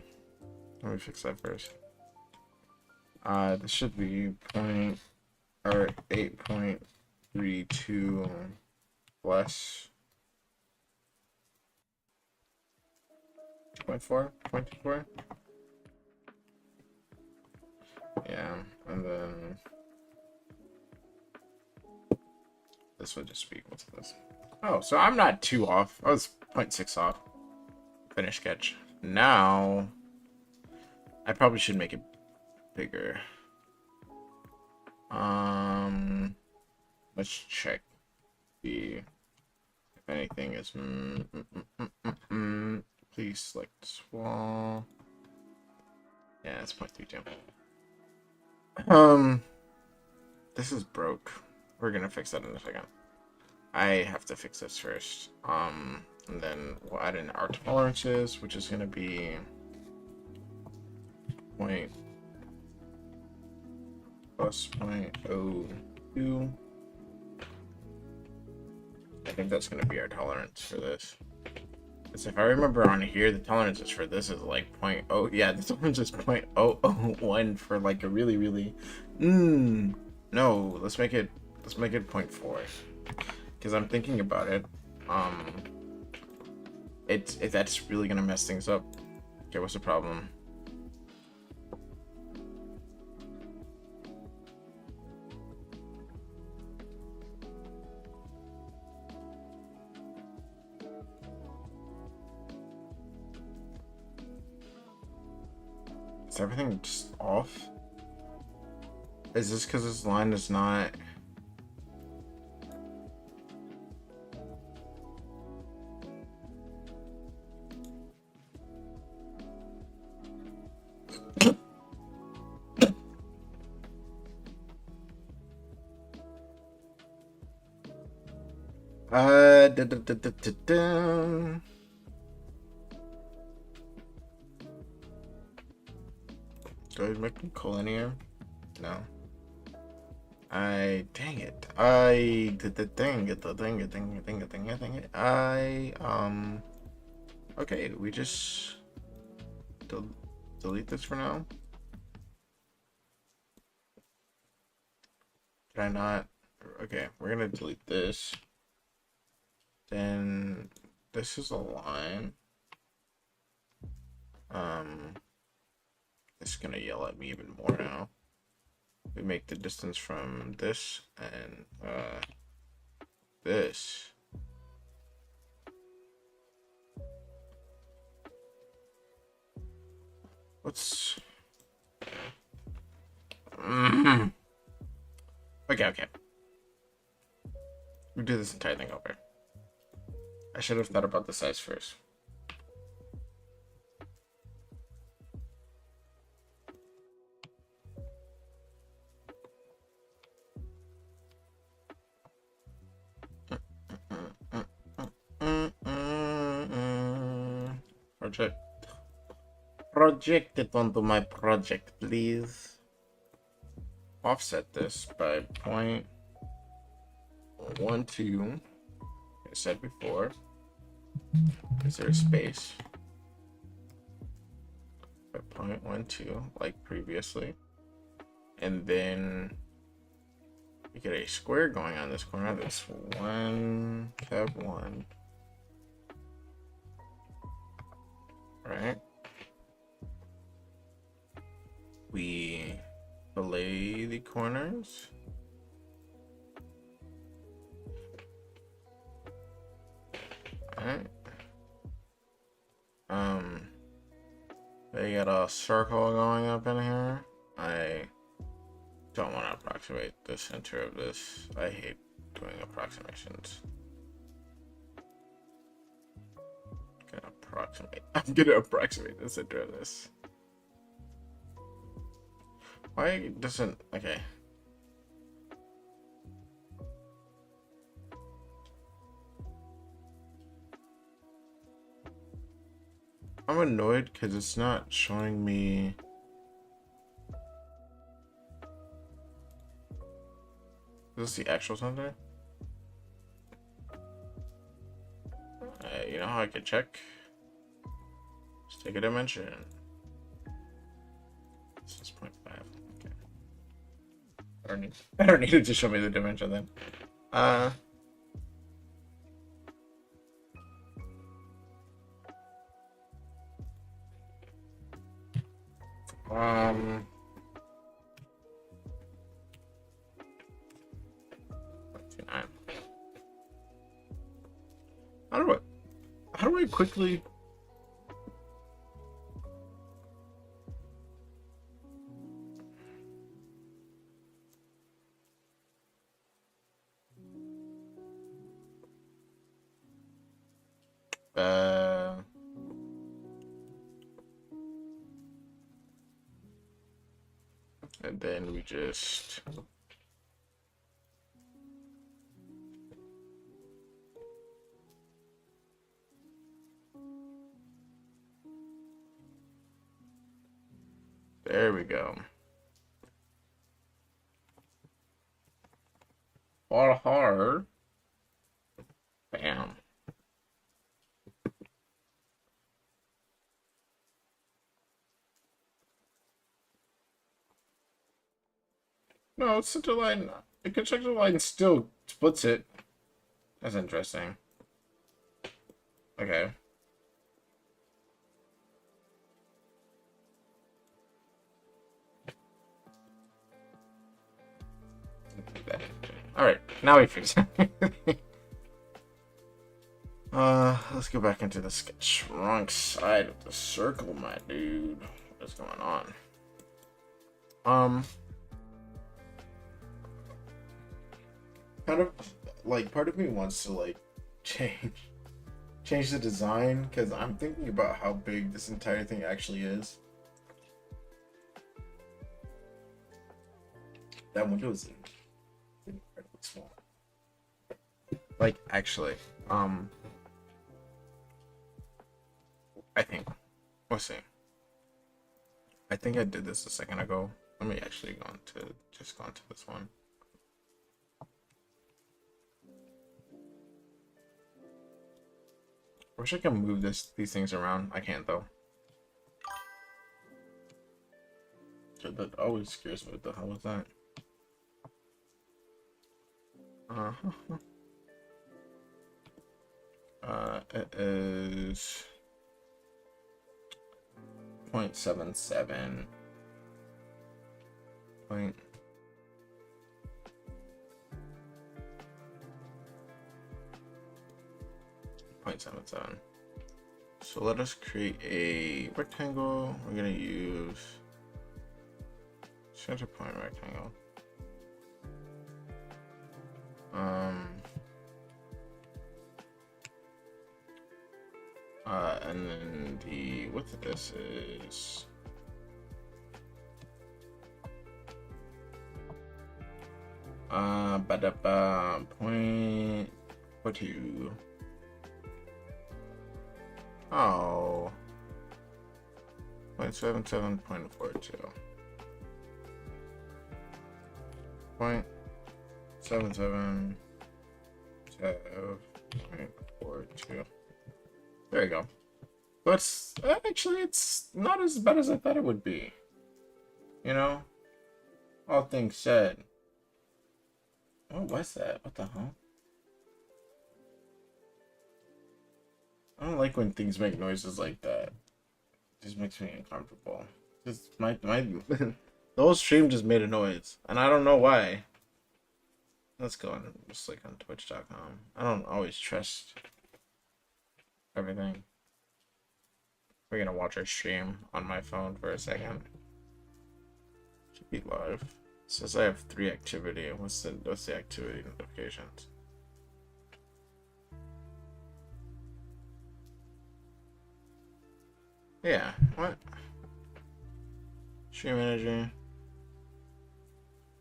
let me fix that first. This should be 8.32 plus 2.4. Yeah, and then this would just be equal to this. Oh, so I'm not too off. I was 0.6 off. Finish sketch. Now, I probably should make it bigger. Let's check if anything is. Please select small. Yeah, it's 0.32. This is broke. We're gonna fix that in a second. I have to fix this first. And then we'll add in our tolerances, which is gonna be point plus 0.02. I think that's gonna be our tolerance for this. Because if I remember on here, the tolerances for this is like 0.0. Yeah, the tolerance is 0.001 for like a really. No, let's make it 0.4. Because I'm thinking about it. That's really gonna mess things up. Okay, what's the problem? Is everything just off? Is this because this line is not... Do I make them collinear? No. Dang it. Okay, we just delete this for now. Did I not? Okay, we're gonna delete this. Then this is a line. It's gonna yell at me even more now. We make the distance from this and this. What's okay. We do this entire thing over. I should have thought about the size first. Project it onto my project, please. Offset this by 0.12. I said before. Is there a space? By 0.12, like previously. And then we get a square going on this corner. That's 1, tab 1. Right? We fillet the corners. Alright. They got a circle going up in here. I don't want to approximate the center of this. I hate doing approximations. I'm gonna approximate the center of this. Why doesn't, okay. I'm annoyed because it's not showing me. Is this the actual center? You know how I can check? Just take a dimension. This is 0.5. Okay. I don't need it to show me the dimension then. How do I quickly? And then we just there we go. All hard. Bam. No, center line. The construction line still splits it. That's interesting. Okay. Alright, now we fix it. Let's go back into the sketch. Wrong side of the circle, my dude. What's going on? Kind of like part of me wants to like change the design because I'm thinking about how big this entire thing actually is. That window is incredibly small. Like actually, I think we'll see. I think I did this a second ago. Let me actually go into this one. I wish I could move these things around. I can't though. That always scares me. What the hell was that? It is 0.77. 0.77. So let us create a rectangle. We're gonna use center point rectangle. And then the width of this is .42. Oh, 0.77, 0.42. 0.77 to 0.42. There you go. But actually, it's not as bad as I thought it would be. You know, all things said. What was that? What the hell? I don't like when things make noises like that. It just makes me uncomfortable. Just my the whole stream just made a noise, and I don't know why. Let's go on just like on Twitch.com. I don't always trust everything. We're gonna watch our stream on my phone for a second. Should be live. It says I have 3 activity. What's the activity notifications? Yeah, what? Stream energy.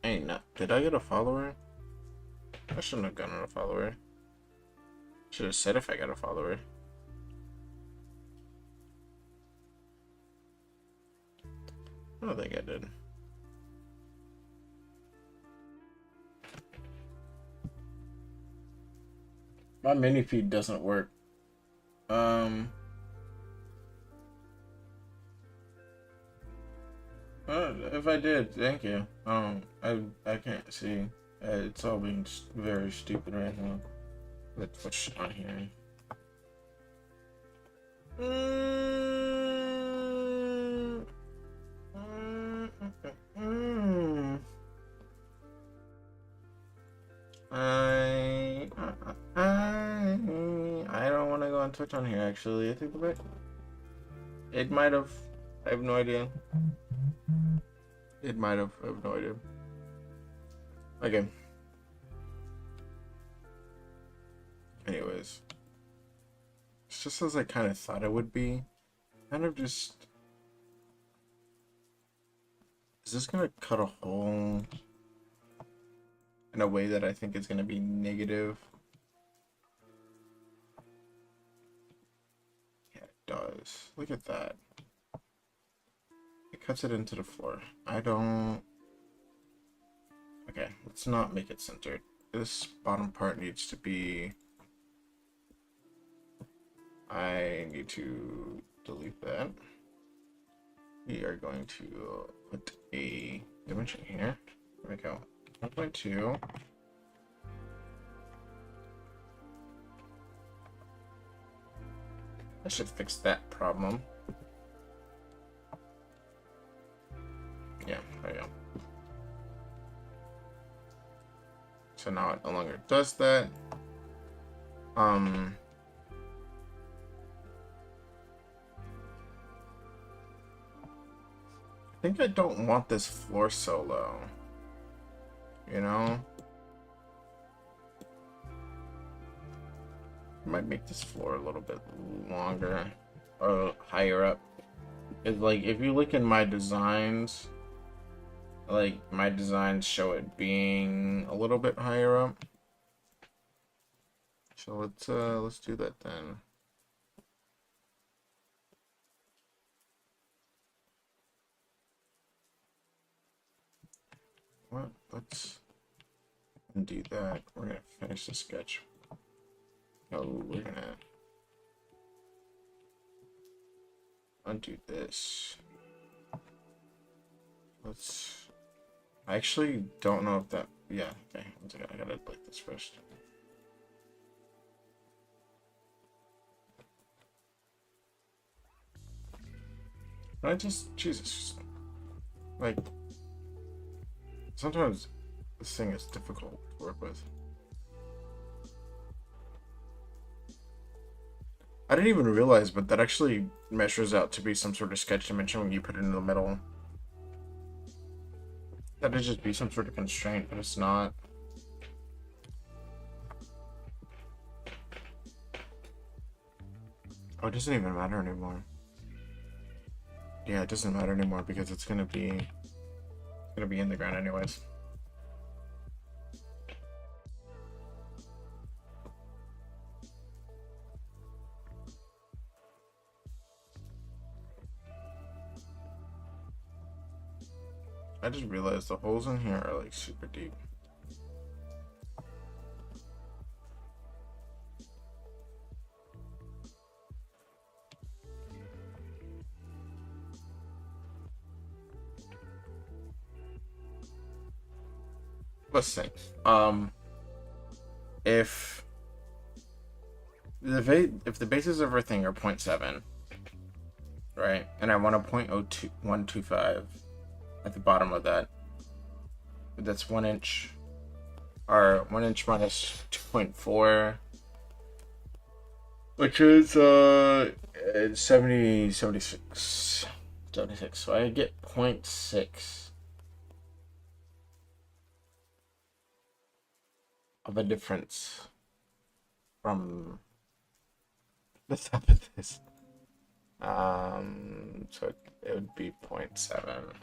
Ain't not. Did I get a follower? I shouldn't have gotten a follower. Should have said if I got a follower. I don't think I did. My mini feed doesn't work. If I did, thank you. I can't see. It's all being very stupid right now. Let's push on here. I don't want to go on Twitch on here. Actually, I think it might have. I have no idea. It might have. I have no idea. Okay. Anyways, it's just as I kind of thought it would be. Kind of just. Is this gonna cut a hole in a way that I think is gonna be negative? Yeah, it does. Look at that. It cuts it into the floor. I don't. Okay, let's not make it centered. This bottom part needs to be. I need to delete that. We are going to put a dimension here. There we go. 1.2. I should fix that problem. Yeah, there we go. So now it no longer does that. I think I don't want this floor so low. You know? I might make this floor a little bit longer or higher up. It's like if you look in my designs, like my designs show it being a little bit higher up. So let's do that then. What? Let's undo that. We're gonna finish the sketch. No, we're gonna undo this. Let's. I actually don't know if that. Yeah. Okay. One second. I gotta delete this first. I just Jesus. Like sometimes this thing is difficult to work with. I didn't even realize, but that actually measures out to be some sort of sketch dimension when you put it in the middle. That'd just be some sort of constraint, but it's not. Oh, it doesn't even matter anymore. Yeah, it doesn't matter anymore because it's gonna be in the ground anyways. I just realized the holes in here are like super deep. Let's see. if if the bases of everything are 0.7, right, and I want a 0.0125 at the bottom of that, that's 1 inch, or 1 inch minus 2.4, which is 70, 76. So I get 0.6 of a difference from the top of this. So it would be 0.7.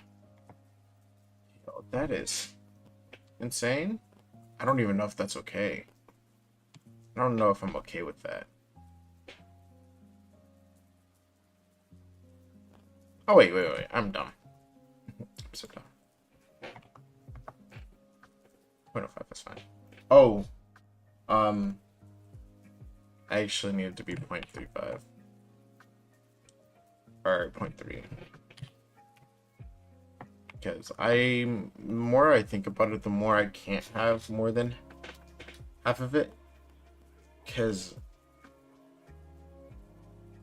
Yo, that is insane. I don't even know if that's okay. I don't know if I'm okay with that. Oh, wait. I'm dumb. I'm so dumb. 0.05, that's fine. Oh, I actually needed to be 0.35. Or 0.3. Because the more I think about it, the more I can't have more than half of it. Because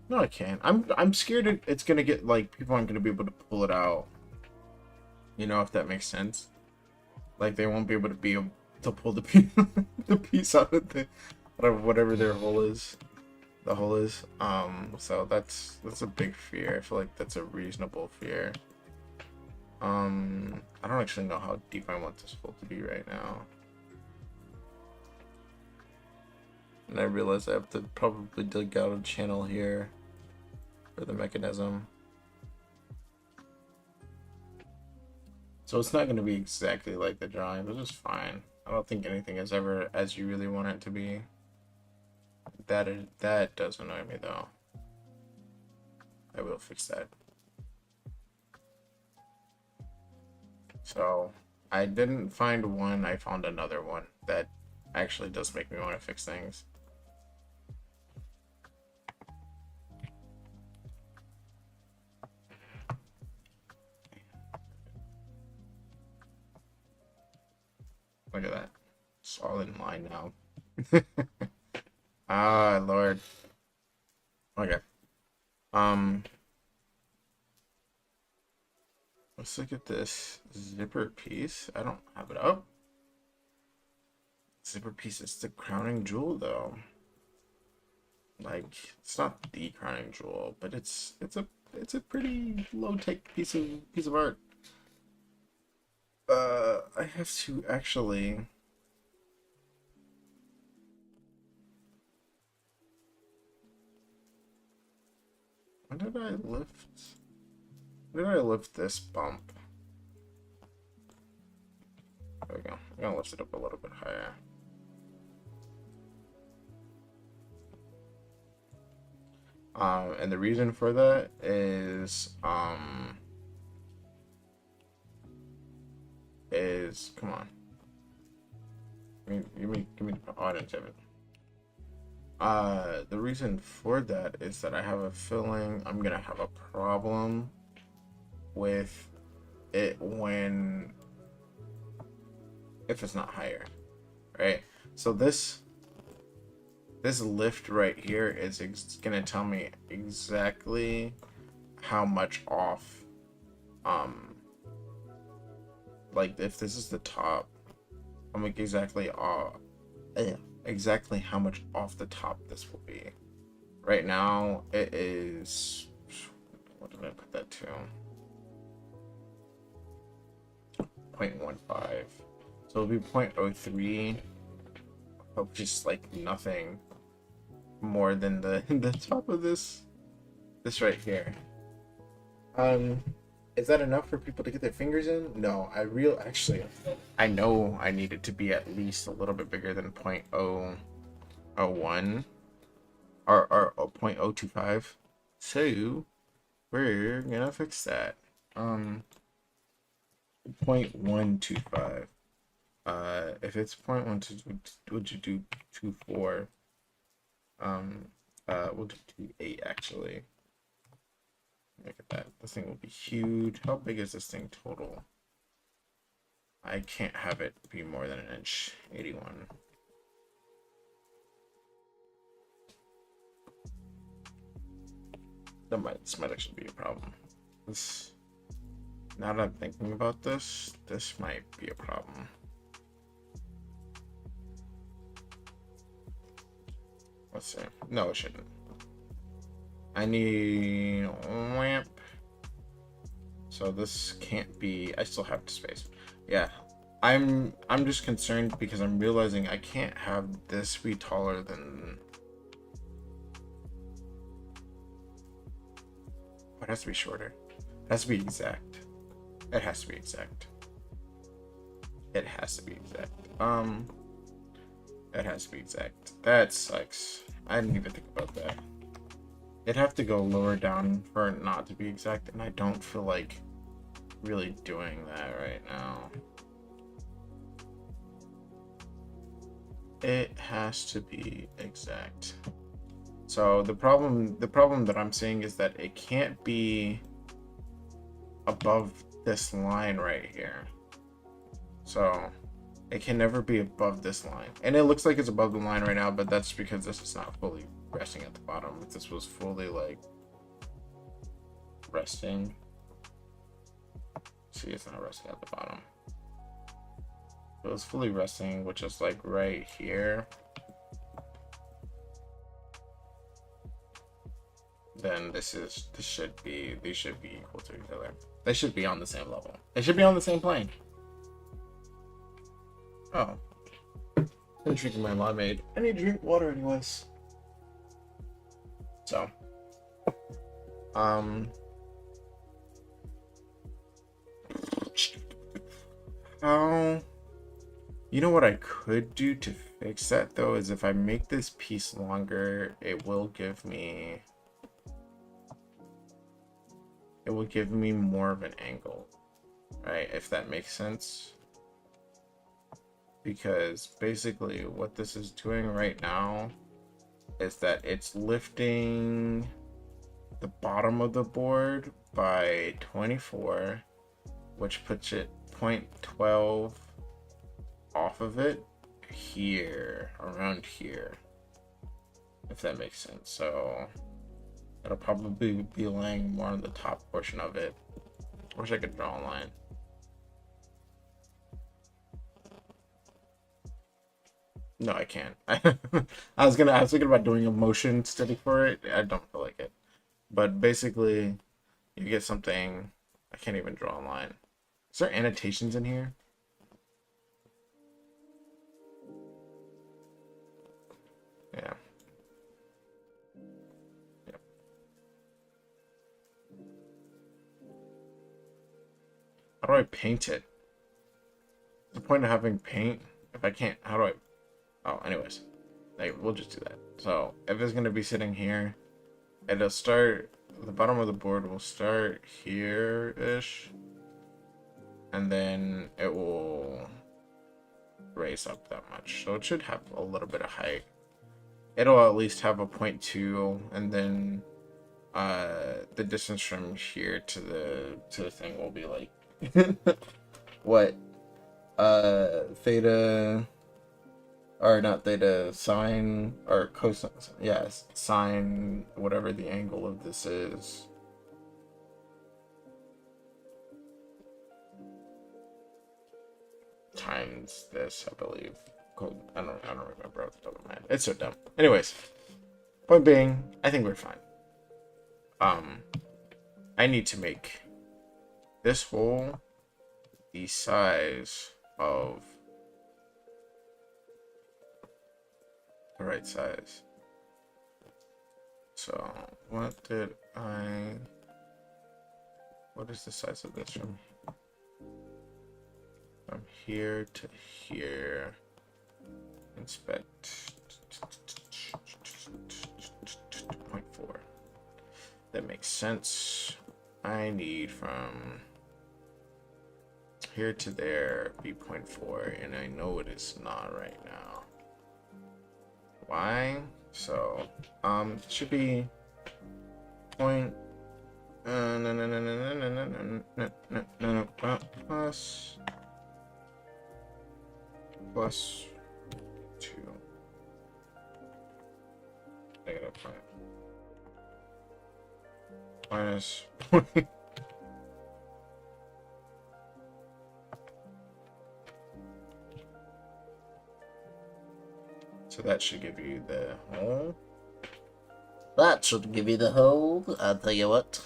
no, I can't. I'm scared it's gonna get like people aren't gonna be able to pull it out. You know, if that makes sense. Like they won't be able to pull the piece, the piece out of whatever their hole is. The hole is. So that's a big fear. I feel like that's a reasonable fear. I don't actually know how deep I want this hole to be right now. And I realize I have to probably dig out a channel here for the mechanism. So it's not going to be exactly like the drawing, but it's fine. I don't think anything is ever as you really want it to be. That does annoy me though. I will fix that. So I didn't find one, I found another one that actually does make me want to fix things. Look at that. It's all in line now. Ah, Lord. Okay. Let's look at this zipper piece. I don't have it up. Zipper piece is the crowning jewel though. Like, it's not the crowning jewel, but it's a pretty low-tech piece of art. I have to actually. When did I lift? When did I lift this bump? There we go. I'm gonna lift it up a little bit higher. And the reason for that is come on. Give me the audience of it. The reason for that is that I have a feeling I'm gonna have a problem with it if it's not higher, right? So this lift right here is gonna tell me exactly how much off, like if this is the top, I'm like exactly how much off the top this will be. Right now it is, what did I put that to? 0.15. So it'll be 0.03, which is like nothing more than the top of this right here. Is that enough for people to get their fingers in? No, actually I know I need it to be at least a little bit bigger than 0.001 or 0.025. So we're gonna fix that. 0.125. If it's 0.12, would you do 24? We'll do 28 actually. Look at that. This thing will be huge. How big is this thing total? I can't have it be more than 1 inch. 81. This might actually be a problem. This, now that I'm thinking about this might be a problem. Let's see. No, it shouldn't. I need lamp. So this can't be. I still have space. Yeah. I'm just concerned because I'm realizing I can't have this be taller than. It has to be shorter. It has to be exact. It has to be exact. It has to be exact. It has to be exact. That sucks. I didn't even think about that. It'd have to go lower down for it not to be exact, and I don't feel like really doing that right now. It has to be exact. So the problem that I'm seeing is that it can't be above this line right here. So it can never be above this line. And it looks like it's above the line right now, but that's because this is not fully resting at the bottom. If this was fully like resting, see, it's not resting at the bottom. If it was fully resting, which is like right here, then these should be equal to each other. They should be on the same level. They should be on the same plane. Oh, I'm drinking my lemonade. I need to drink water anyways. So, how, you know what I could do to fix that though is if I make this piece longer, it will give me more of an angle, right? If that makes sense. Because basically what this is doing right now is that it's lifting the bottom of the board by 24, which puts it 0.12 off of it here, around here, if that makes sense. So it'll probably be laying more on the top portion of it. I wish I could draw a line. No, I can't. I was thinking about doing a motion study for it. I don't feel like it. But basically, you get something. I can't even draw a line. Is there annotations in here? Yeah. Yep. How do I paint it? What's the point of having paint if I can't? How do I? Oh, anyways, we'll just do that. So if it's gonna be sitting here, it'll start. The bottom of the board will start here-ish, and then it will raise up that much. So it should have a little bit of height. It'll at least have a 0.2, and then the distance from here to the thing will be like what theta, or not theta, sine or cosine, yes, sine whatever the angle of this is. Times this, I believe. I don't remember off the top of my head. It's so dumb. Anyways, point being, I think we're fine. I need to make this hole the size of the right size. So what is the size of this from here to here? Inspect 0.4. That makes sense. I need from here to there be 0.4, and I know it is not right now. Why? So it should be point plus 2 negative 5. minus so that should give you the hole. That should give you the hole, I'll tell you what.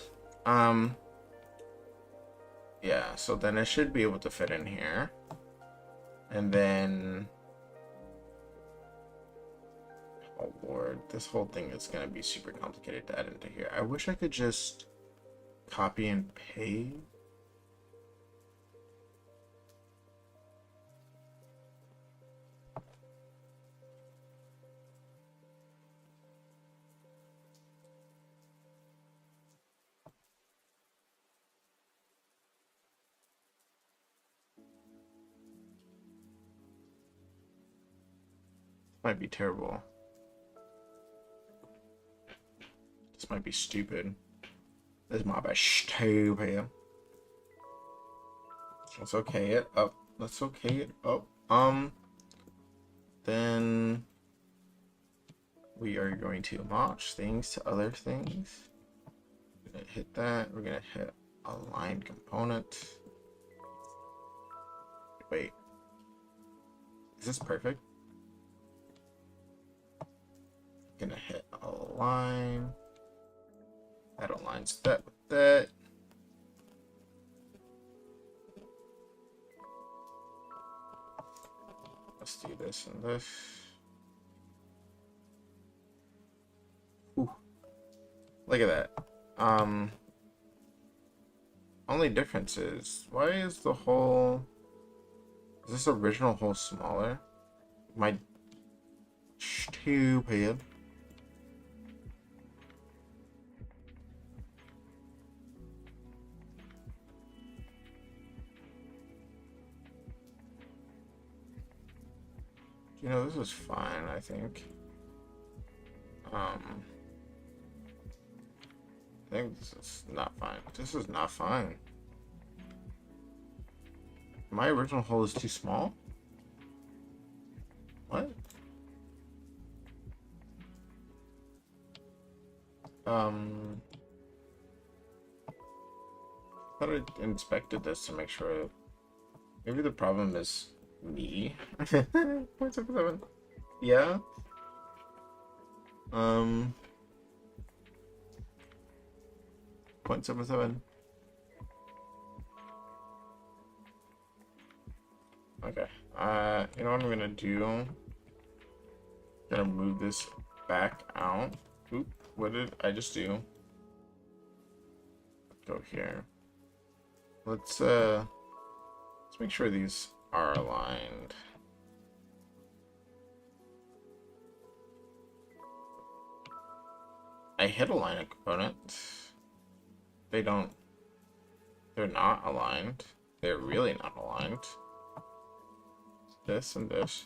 Yeah, so then it should be able to fit in here. And then, oh lord, this whole thing is gonna be super complicated to add into here. I wish I could just copy and paste. Might be terrible. This might be stupid. This might be stupid. Let's okay it up. Let's okay it up. Then we are going to match things to other things. We're gonna hit that. We're gonna hit align component. Wait. Is this perfect? Gonna hit align. That aligns that with that. Let's do this and this. Ooh. Look at that. Only difference is, why is the hole, is this original hole smaller? My stupid. You know, this is fine, I think. I think this is not fine. This is not fine. My original hole is too small? What? Thought I inspected this to make sure. Maybe the problem is me. 0.77. Yeah. 0.77. Okay. You know what I'm gonna do? I'm gonna move this back out. Oop, what did I just do? Go here. Let's make sure these are aligned. I hit align a component. They're not aligned. They're really not aligned. This and this.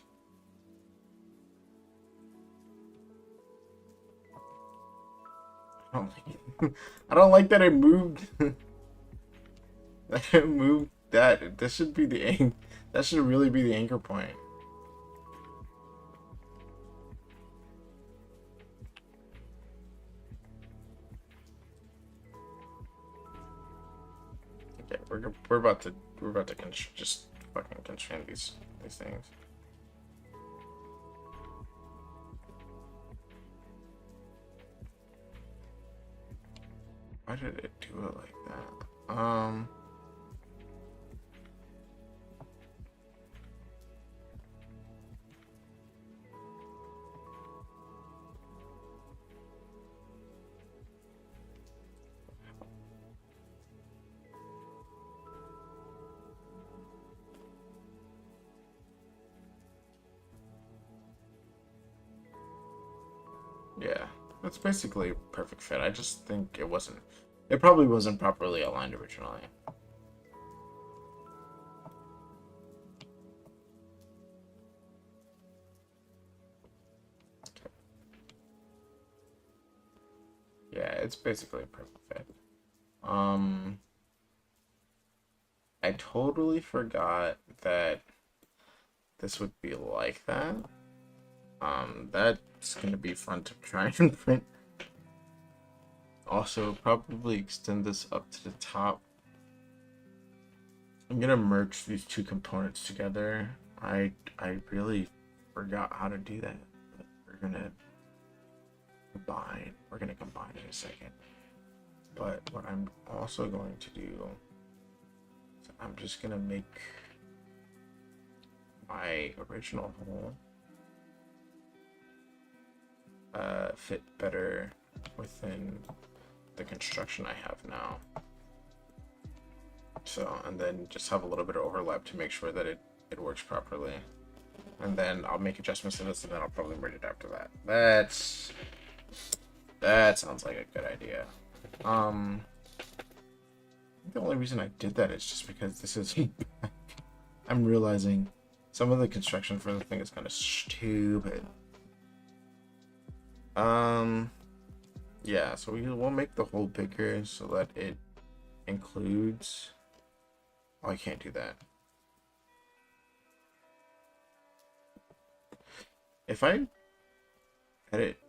I don't like it. I don't like that I moved. That I moved that. This should be the anchor. That should really be the anchor point. Okay, we're about to just fucking constrain these things. Why did it do it like that? Yeah, that's basically a perfect fit. I just think it probably wasn't properly aligned originally. Okay. Yeah, it's basically a perfect fit. I totally forgot that this would be like that. That's gonna be fun to try and print. also probably extend this up to the top. I'm gonna merge these two components together. I really forgot how to do that. But we're gonna combine. We're gonna combine in a second. But what I'm also going to do is I'm just gonna make my original hole fit better within the construction I have now. So, and then just have a little bit of overlap to make sure that it works properly. And then I'll make adjustments to this, and then I'll probably merge it after that. That sounds like a good idea. The only reason I did that is just because this is I'm realizing some of the construction for the thing is kind of stupid. Yeah, so we'll make the hole bigger so that it includes. Oh, I can't do that. If I edit.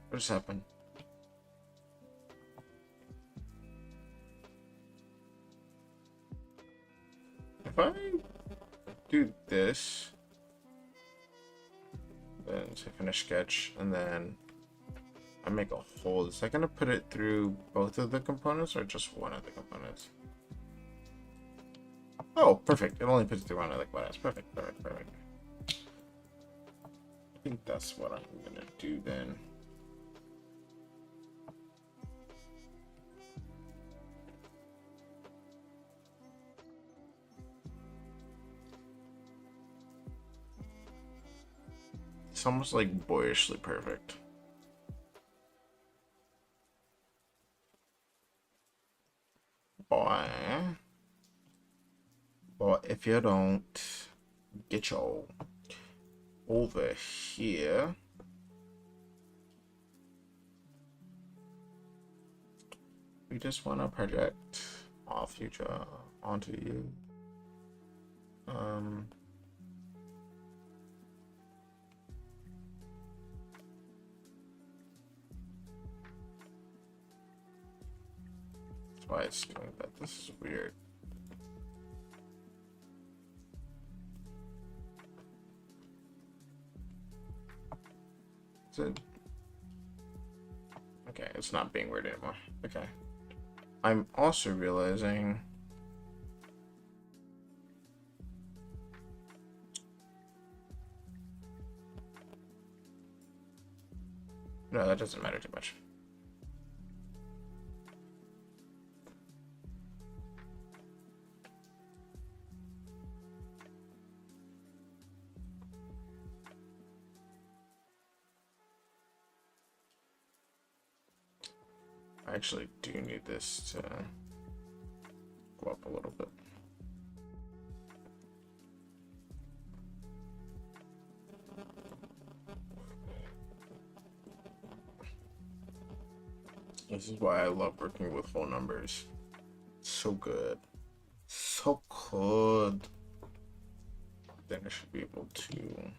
What just happened? If I do this, then say finish sketch, and then I make a hole, is that gonna put it through both of the components or just one of the components? Oh, perfect. It only puts it through one of the components. Perfect, perfect, perfect. I think that's what I'm gonna do then. It's almost like boyishly perfect. Boy. But if you don't get your over here, we just want to project our future onto you. That's why it's doing that. This is weird. Is it? Okay, it's not being weird anymore. Okay. I'm also realizing no, that doesn't matter too much. I actually do need this to go up a little bit. This is why I love working with whole numbers. So good. So good. Then I should be able to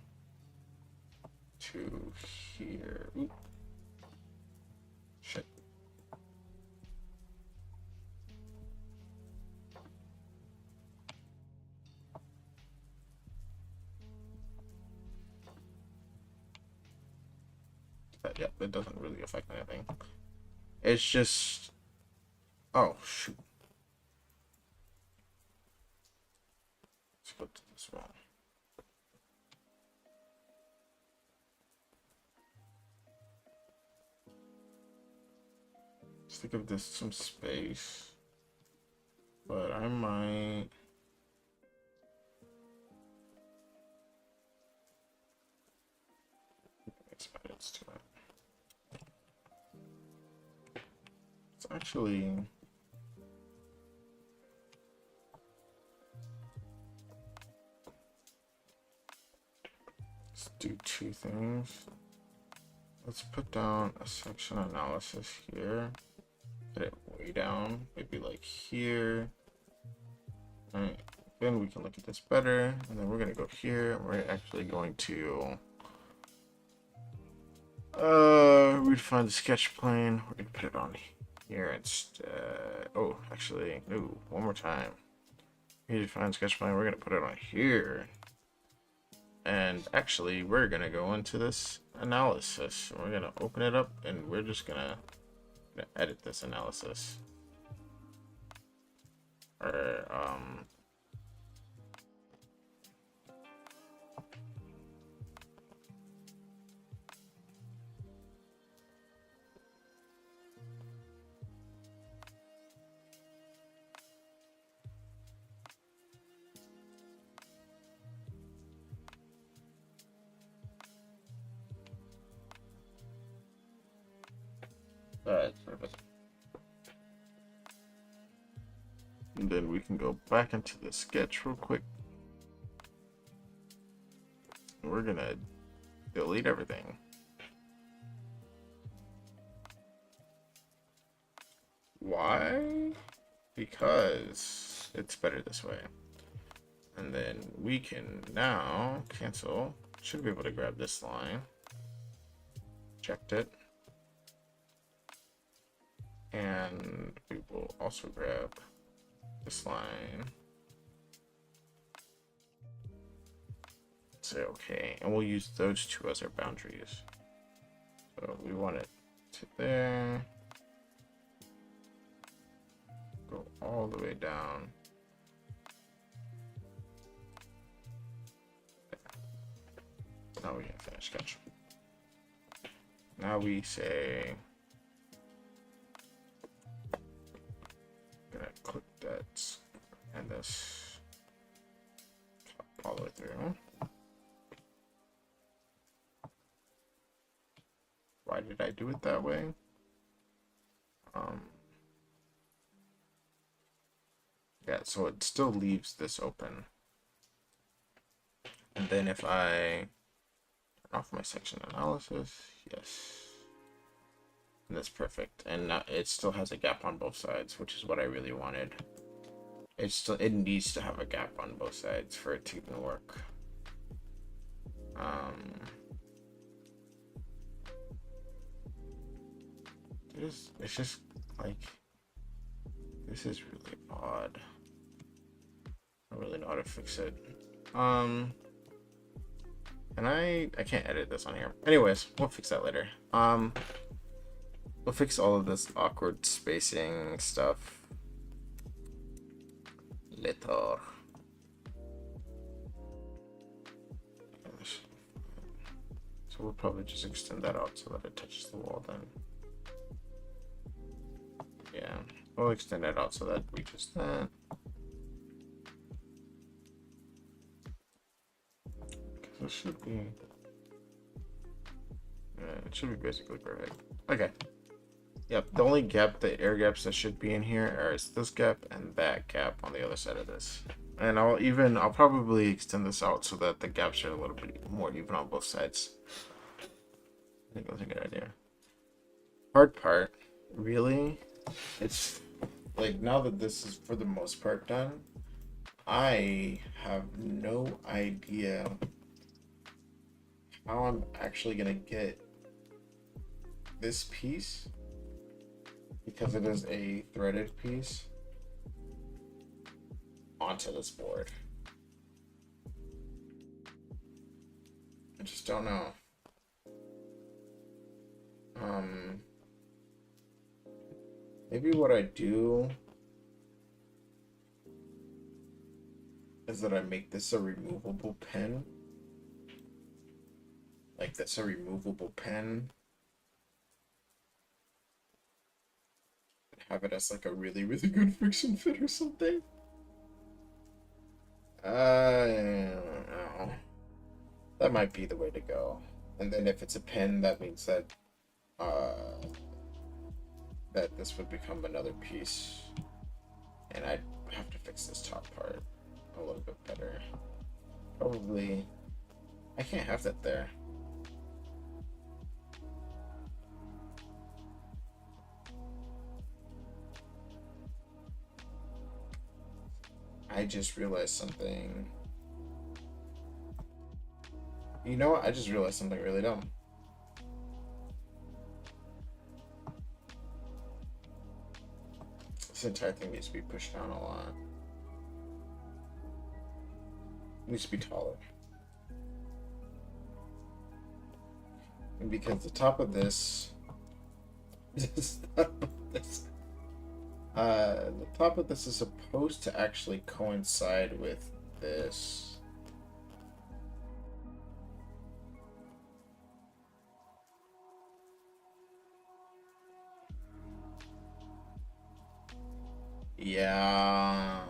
here. Oop. Shit. Yeah, it doesn't really affect anything. It's just, oh shoot. Let's go to this one. Let's think of this some space, but I might. Expand it to it. It's actually. Let's do two things. Let's put down a section analysis here. Put it way down, maybe like here. All right, then we can look at this better, and then we're gonna go here. We're actually going to redefine the sketch plane. We're gonna put it on here instead. Oh, actually, no, one more time. Redefine sketch plane. We're gonna put it on here. And actually, we're gonna go into this analysis. We're gonna open it up, and we're just gonna edit this analysis. Or alright, perfect. And then we can go back into the sketch real quick. We're gonna delete everything. Why? Because it's better this way. And then we can now cancel. Should be able to grab this line. Checked it. And we will also grab this line. Say okay. And we'll use those two as our boundaries. So we want it to there. Go all the way down. Now we can finish sketch. Now we say, gonna click that and this all the way through. Why did I do it that way? Yeah, so it still leaves this open. And then if I turn off my section analysis, yes. And that's perfect. And now it still has a gap on both sides, which is what I really wanted. It needs to have a gap on both sides for it to even work. It's just like, this is really odd. I don't really know how to fix it. And I can't edit this on here. Anyways, we'll fix that later. We'll fix all of this awkward spacing stuff later. So we'll probably just extend that out so that it touches the wall then. Yeah, we'll extend it out so that reaches that. Because it should be, it should be basically perfect. Okay. Yep, the only gap, the air gaps that should be in here is this gap and that gap on the other side of this. And I'll probably extend this out so that the gaps are a little bit more even on both sides. I think that's a good idea. Hard part, really, it's like, now that this is for the most part done, I have no idea how I'm actually gonna get this piece, because it is a threaded piece, onto this board. I just don't know. Maybe what I do is that I make this a removable pen. Like, that's a removable pen. Have it as like a really, really good friction fit or something. I don't know. That might be the way to go. And then if it's a pen, that means that that this would become another piece, and I'd have to fix this top part a little bit better. Probably, I can't have that there. I just realized something. You know what? I just realized something really dumb. This entire thing needs to be pushed down a lot. It needs to be taller. And because the top of this the top of this is supposed to actually coincide with this. Yeah.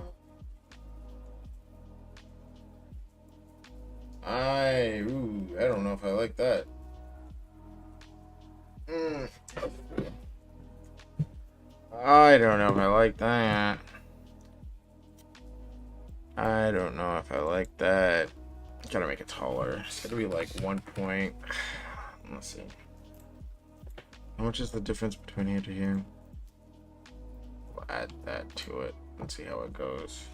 I don't know if I like that. I don't know if I like that. I don't know if I like that. Gotta make it taller. It's gotta be like 1 point. Let's see. How much is the difference between here to here? We'll add that to it and see how it goes.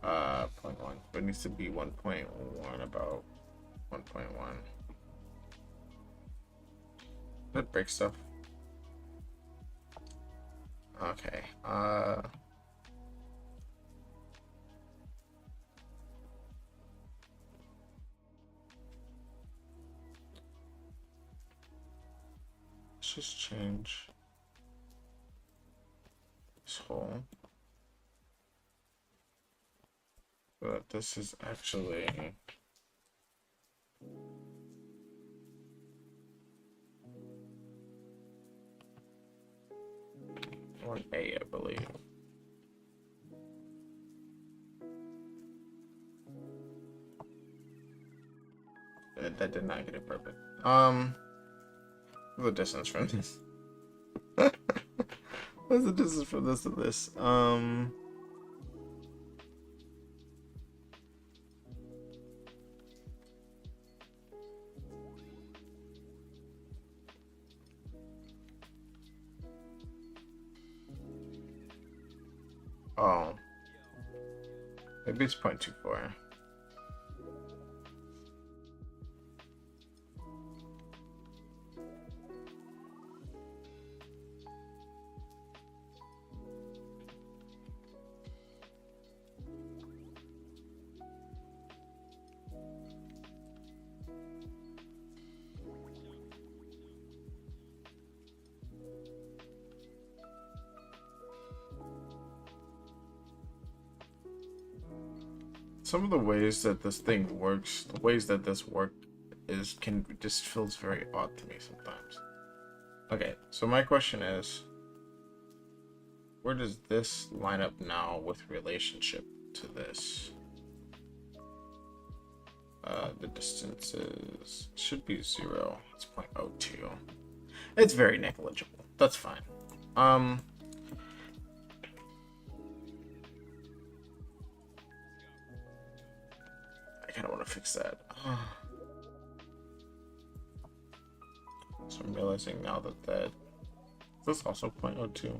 0.1. It needs to be 1.1, about 1.1. That breaks stuff. Okay. Let's just change this whole. But this is actually or A, I believe. That did not get it perfect. The distance from this. What's the distance from this to this? Oh. Maybe it's 0.24. Some of the ways that this thing works, the ways that this work is, just feels very odd to me sometimes. Okay, so my question is, where does this line up now with relationship to this? The distances should be 0. It's 0.02. It's very negligible. That's fine. I kind of want to fix that. So I'm realizing now that this is also 0.02.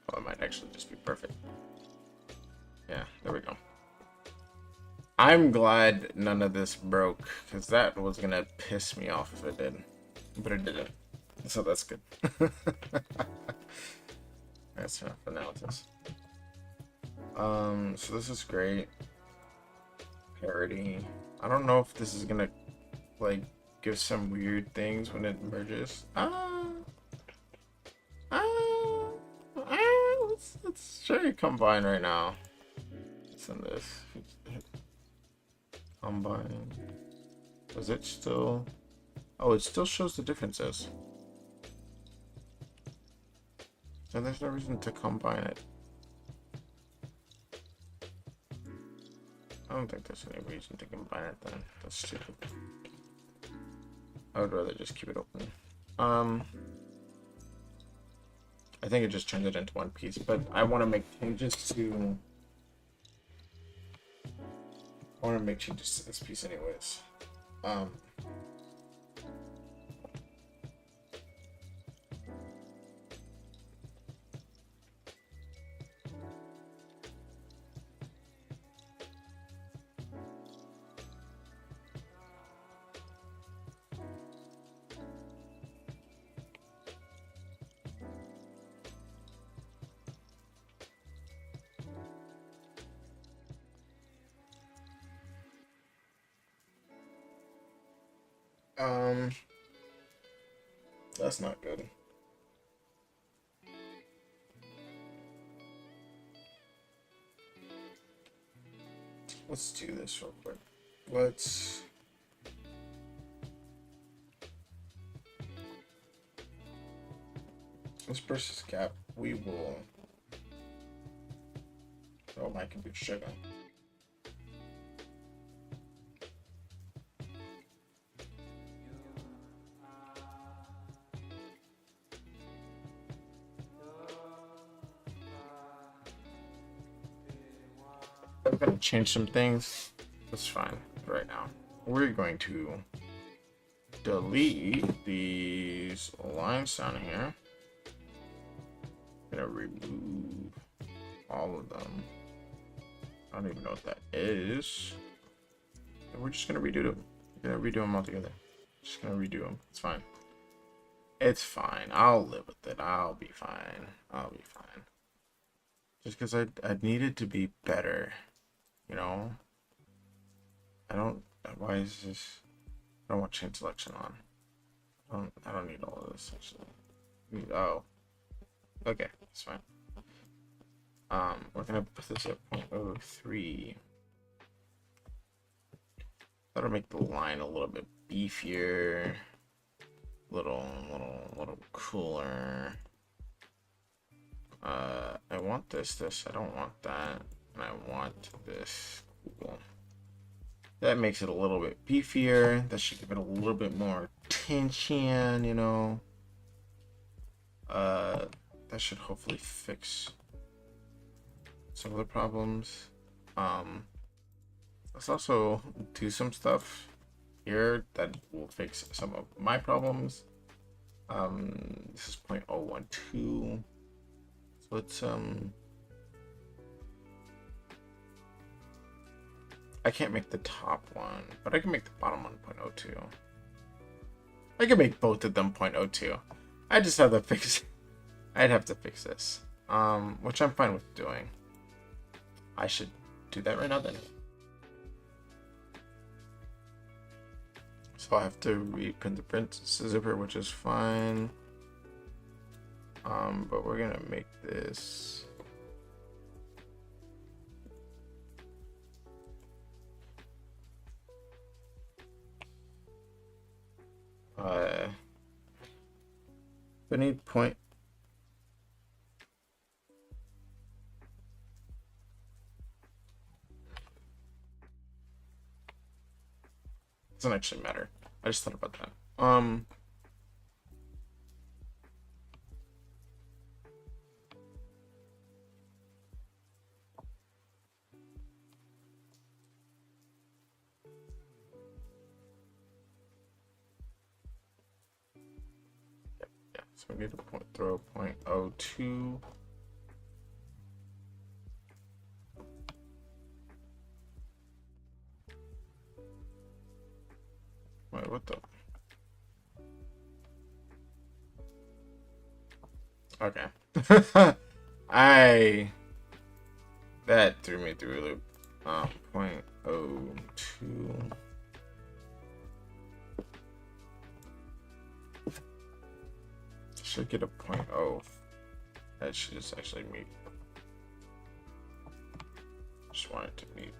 Oh, it might actually just be perfect. Yeah, there we go. I'm glad none of this broke, because that was gonna piss me off if it did. But it didn't. So that's good. That's enough analysis. So this is great. Parity. I don't know if this is gonna like give some weird things when it merges. let's try combine right now. Send this. Combine. Does it still? Oh, it still shows the differences. And there's no reason to combine it. I don't think there's any reason to combine it then. That's stupid. I would rather just keep it open. I think it just turns it into one piece, but I want to make changes to. I want to make changes to this piece anyways. That's not good. Let's do this real quick. Let's. Let's burst this gap. We will. Oh, my computer shut down. I'm gonna change some things. That's fine right now. We're going to delete these lines down here. I'm gonna remove all of them. I don't even know what that is. And we're just gonna redo them. We're gonna redo them all together. Just gonna redo them. It's fine. It's fine. I'll live with it. I'll be fine. I'll be fine. Just because I need it to be better. You know? I don't. Why is this? I don't want chain selection on. I don't need all of this actually. Oh. Okay, that's fine. We're gonna put this at 0.03. That'll make the line a little bit beefier, little cooler. I want this. I don't want that, and I want this. Cool. That makes it a little bit beefier. That should give it a little bit more tension, you know. That should hopefully fix some of the problems. Let's also do some stuff here that will fix some of my problems. This is 0.012. So let's I can't make the top one, but I can make the bottom one 0.02. I can make both of them 0.02. I just have to fix. I'd have to fix this, which I'm fine with doing. I should do that right now then. So I have to reprint the print zipper, which is fine. But we're gonna make this. We need point. Doesn't actually matter. I just thought about that. Yeah. So we need to throw 0.02. Wait, what the? Okay. That threw me through a loop. 0.02. Should get a 0.0. That should just actually meet just want it to be,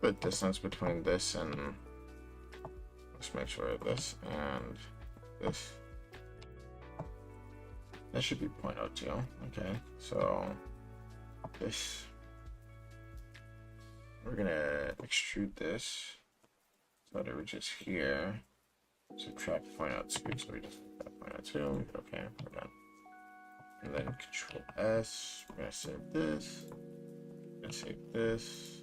the distance between this and, let's make sure this and this. That should be 0.02. Okay, so this, we're gonna extrude this so that it reaches here. Subtract 0.02, so we just got 0.02. Okay, we're done. And then Control S. We're gonna save this. We're gonna save this.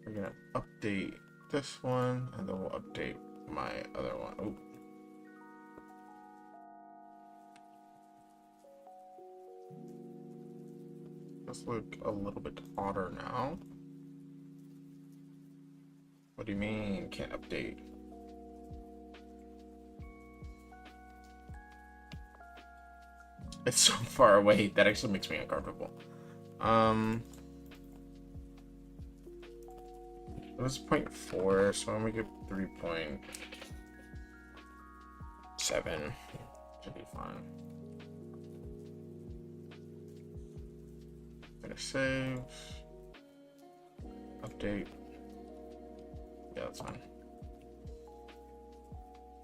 We're gonna update this one, and then we'll update my other one. Oh. Let's look a little bit odder now. What do you mean can't update? It's so far away that actually makes me uncomfortable. It was 0.4, so I'm gonna give 3.7. Should be fine. Gonna save. Update. Yeah, that's fine.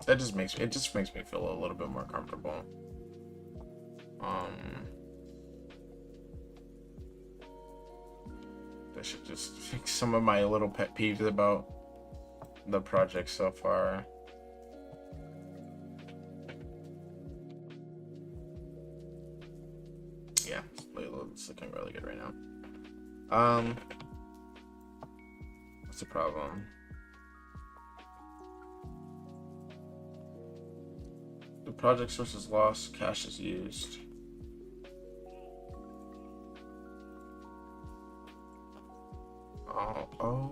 That just makes me feel a little bit more comfortable. That should just fix some of my little pet peeves about the project so far. Yeah, it's looking really good right now. What's the problem? The project source is lost, cache is used. Oh.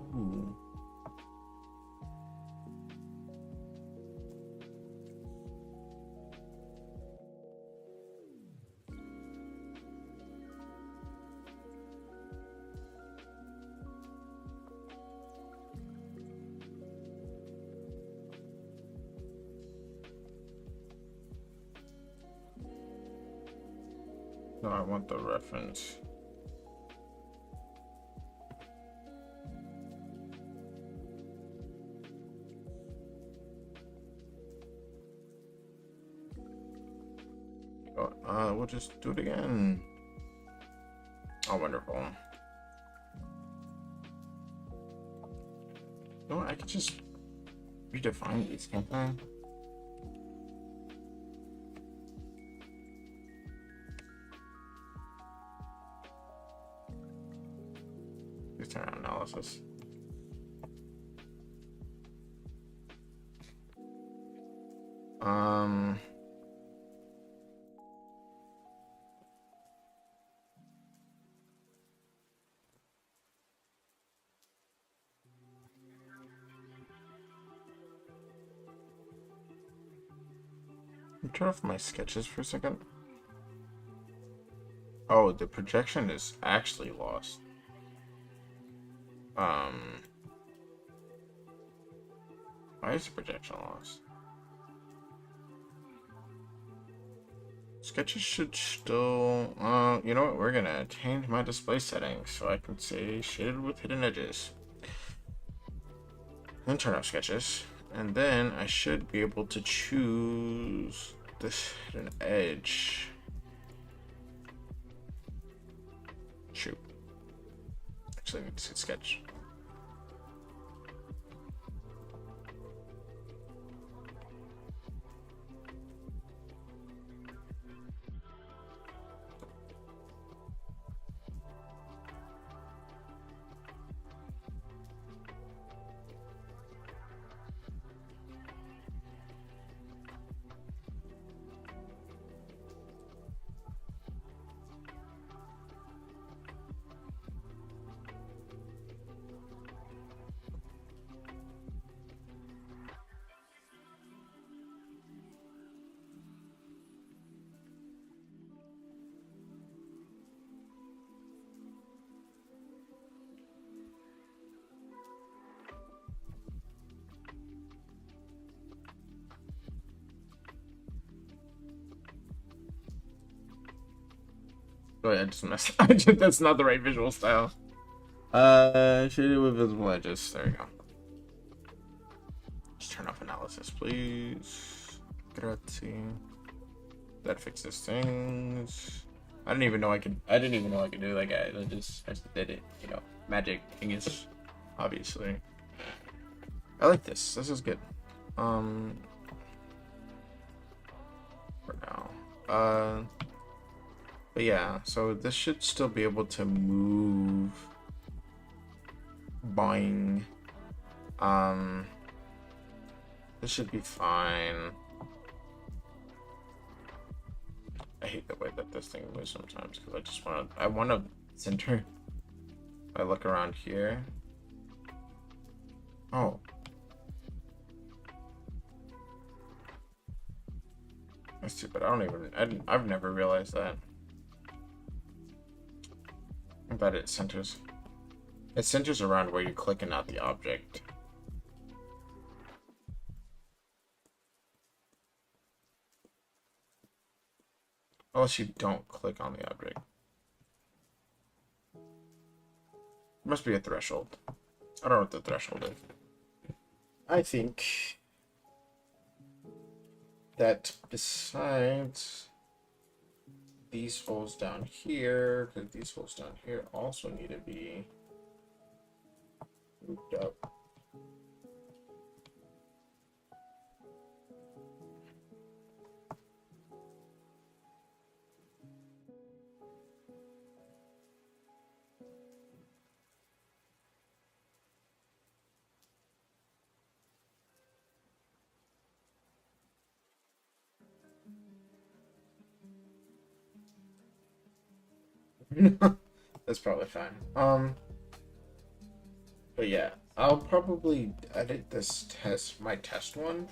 No, I want the reference. We'll just do it again. Oh, wonderful. You know what? I could just redefine these, can't I? Let's turn on analysis. Turn off my sketches for a second. Oh, the projection is actually lost. Why is the projection lost? Sketches should still, you know what? We're gonna change my display settings so I can say shaded with hidden edges. Then turn off sketches. And then I should be able to choose this hidden edge. Shoot. Actually, I need to sketch. Oh yeah, I just messed. That's not the right visual style. Shade it with visible edges. There you go. Just turn off analysis, please. Grazie. That fixes things. I didn't even know I could do that, guys. I just did it. You know, magic is obviously. I like this. This is good. For now. But yeah. So this should still be able to move. Boing. This should be fine. I hate the way that this thing moves sometimes because I want to center. If I look around here. Oh. That's stupid. I've never realized that. I bet it centers. It centers around where you click and not the object. Unless you don't click on the object. It must be a threshold. I don't know what the threshold is. I think that besides these holes down here, because these holes down here also need to be moved up. That's probably fine. But yeah, I'll probably edit this my test one,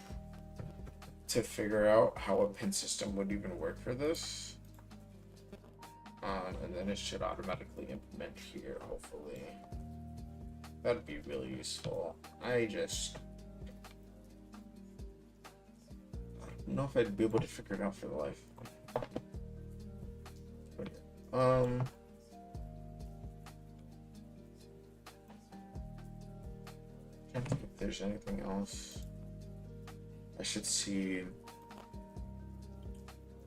to figure out how a pin system would even work for this. And then it should automatically implement here, hopefully. That'd be really useful. I don't know if I'd be able to figure it out for the life. But yeah. Can't think if there's anything else. I should see.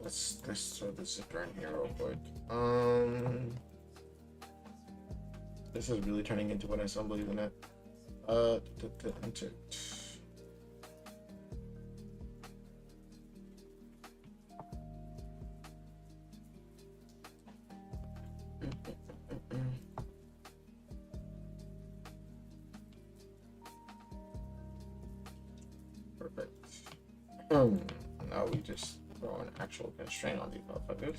Let's throw the zipper in here real quick. This is really turning into an assembly, isn't it? Enter. Perfect. Now we just throw an actual constraint on these motherfuckers.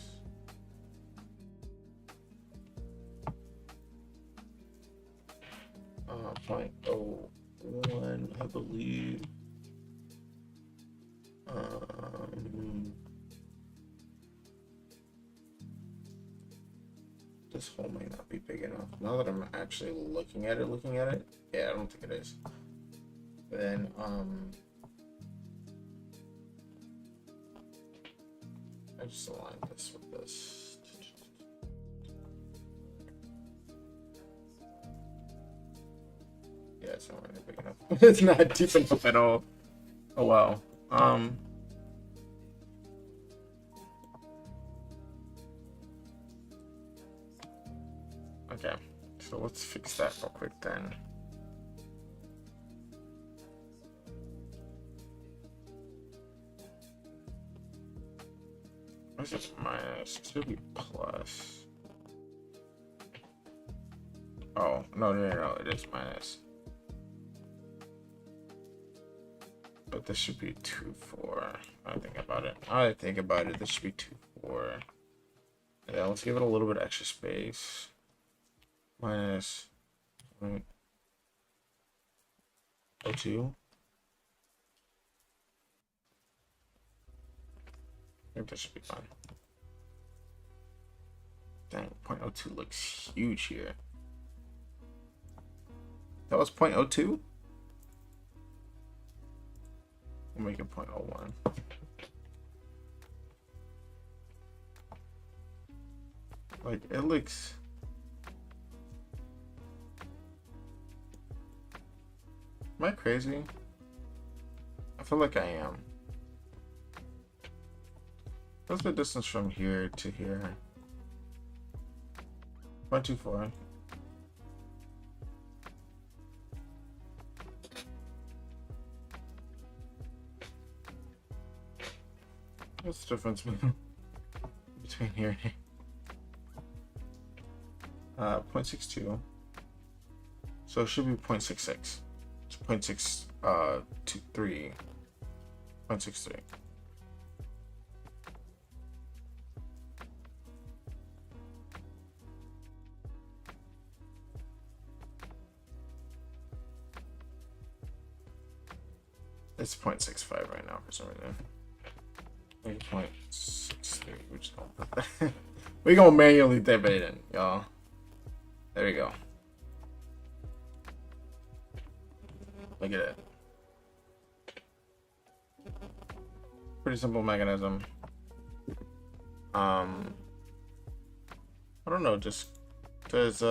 .01, I believe. This hole might not be big enough. Now that I'm actually looking at it, yeah, I don't think it is. Then I just align this with this. Yeah, it's not really big enough. It's not deep enough at all. Oh wow. Okay, so let's fix that real quick then. This is minus, it should be plus. Oh, no, it is minus. But this should be 2,4. I think about it, this should be 2,4. Yeah, let's give it a little bit of extra space. Minus 0.02. I think that should be fine. Dang, 0.02 looks huge here. That was 0.02? We'll make it 0.01. Like, it looks... Am I crazy? I feel like I am. What's the distance from here to here? 0.24. What's the difference between here and here? 0.62. So it should be 0.66. It's 0.623. 0.63. It's 0.65 right now for some reason. 8.63. We just don't put that. We're gonna manually type it in, y'all. There we go. Look at it. Pretty simple mechanism. I don't know, just does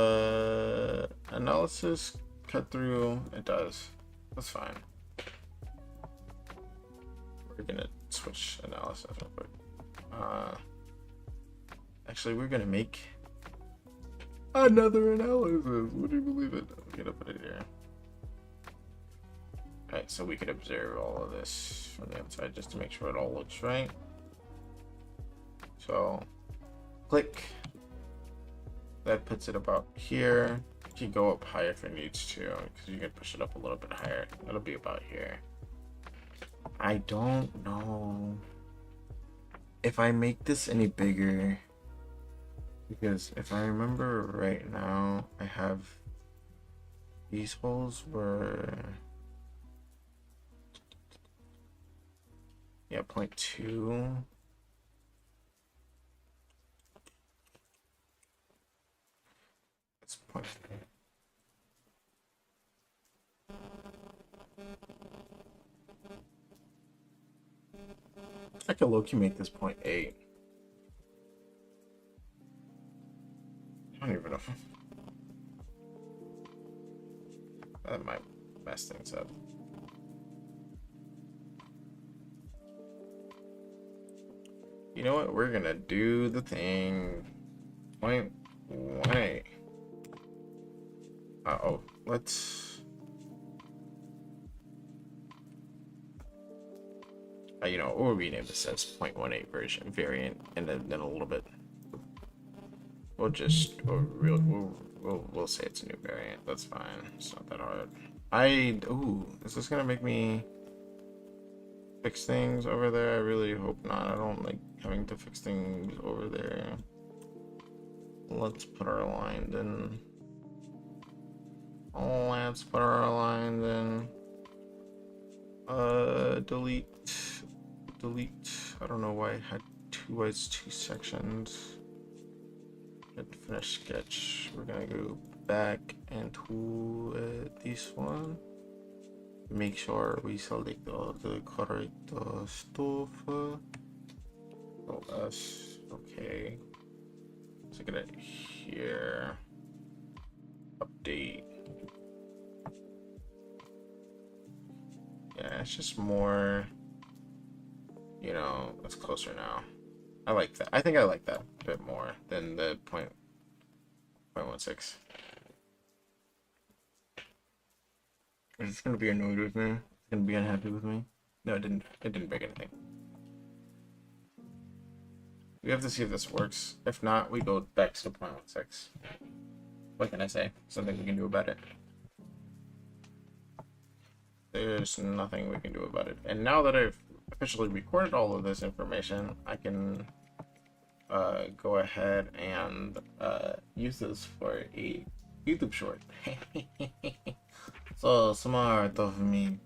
analysis cut through? It does. That's fine. We're gonna switch analysis real quick. Actually, we're gonna make another analysis. Would you believe it? I'm gonna put it here. Alright, so we could observe all of this from the outside just to make sure it all looks right. So, click. That puts it about here. You can go up higher if it needs to, because you can push it up a little bit higher. It'll be about here. I don't know if I make this any bigger, because if I remember right now, I have these holes were, yeah, 0.2. It's 0.3. I could low-key make this 0.8. I don't even know. That might mess things up. You know what? We're gonna do the thing. 0.18. Uh-oh. Let's... you know, we'll rename this as 0.18 version variant, and then a little bit. We'll just we'll say it's a new variant. That's fine. It's not that hard. Ooh, is this gonna make me fix things over there? I really hope not. I don't like having to fix things over there. Let's put our lines in. Let's put our lines in. Delete. I don't know why I had two sections. Hit finish sketch. We're gonna go back and to this one. Make sure we select all the correct stuff. Oh, that's okay. Let's look at it here. Update. Yeah, it's just more. You know, it's closer now. I like that. I think I like that a bit more than the 0.16. Is this gonna be annoyed with me? It's gonna be unhappy with me? No, it didn't. It didn't break anything. We have to see if this works. If not, we go back to 0.16. What can I say? Something we can do about it. There's nothing we can do about it. And now that I've officially recorded all of this information, I can go ahead and use this for a YouTube short. So smart of me.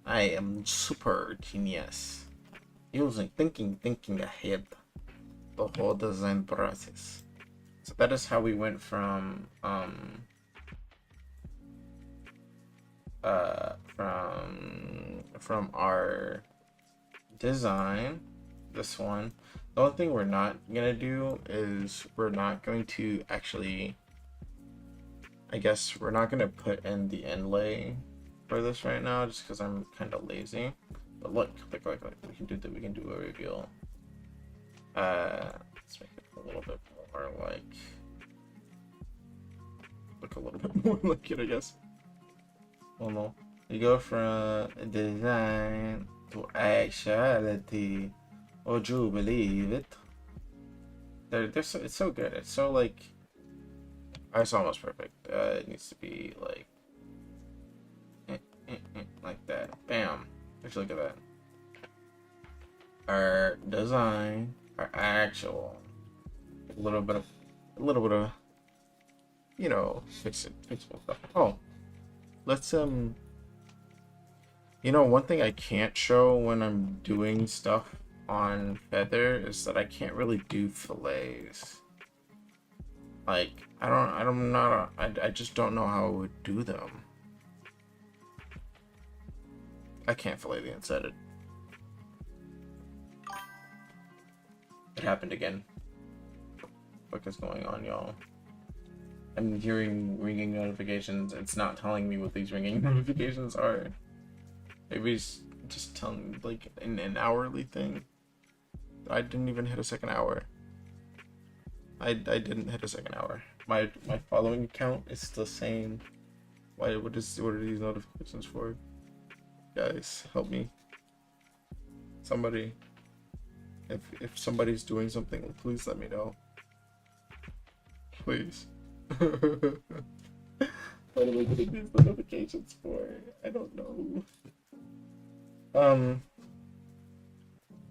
I am super genius. Using thinking ahead the whole design process. So that is how we went from our design, this one. The only thing we're not gonna do is we're not going to actually, I guess we're not gonna put in the inlay for this right now just because I'm kind of lazy. But look, we can do that. We can do a reveal. Let's make it a little bit more like, look a little bit more like it, I guess. Well, no, you go from design to actuality. Would you believe it? It's so good. It's so like, it's almost perfect. It needs to be like, like that. Bam. Actually, look at that. Our design, our actual, a little bit of, you know, fixable stuff. Oh, let's you know, one thing I can't show when I'm doing stuff on Feather is that I can't really do fillets. Like, I just don't know how I would do them. I can't fillet the inside. It happened again. What is going on, y'all? I'm hearing ringing notifications. It's not telling me what these ringing notifications are. Maybe it's just telling me like an hourly thing. I didn't even hit a second hour. I didn't hit a second hour. My following count is the same. What are these notifications for? Guys, help me. Somebody. If somebody's doing something, please let me know. Please. What am I getting these notifications for? I don't know.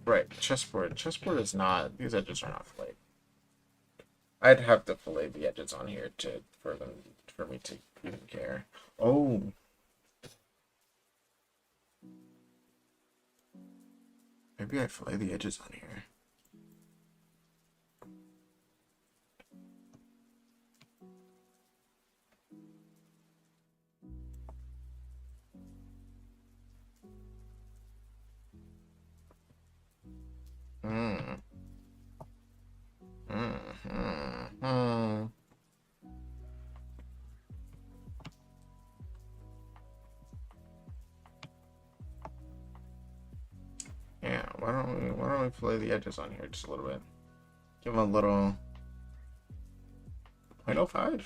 Right, chessboard. Chessboard is not, these edges are not filleted. I'd have to fillet the edges on here for me to even care. Oh. Maybe I fillet the edges on here. Yeah, why don't we fillet the edges on here just a little bit? Give them a little 0.05.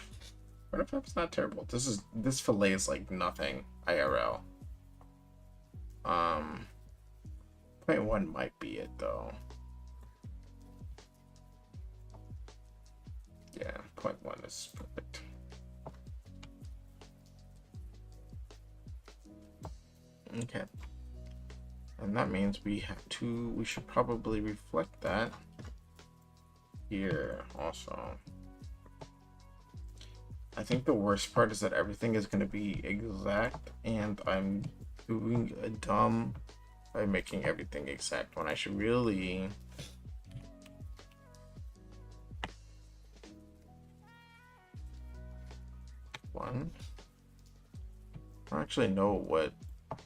0.05 is not terrible. This fillet is like nothing IRL. 0.1 might be it though. Yeah, 0.1 is perfect. Okay. And that means we should probably reflect that here also. I think the worst part is that everything is going to be exact and I'm doing a dumb by making everything exact when I should really I don't actually know what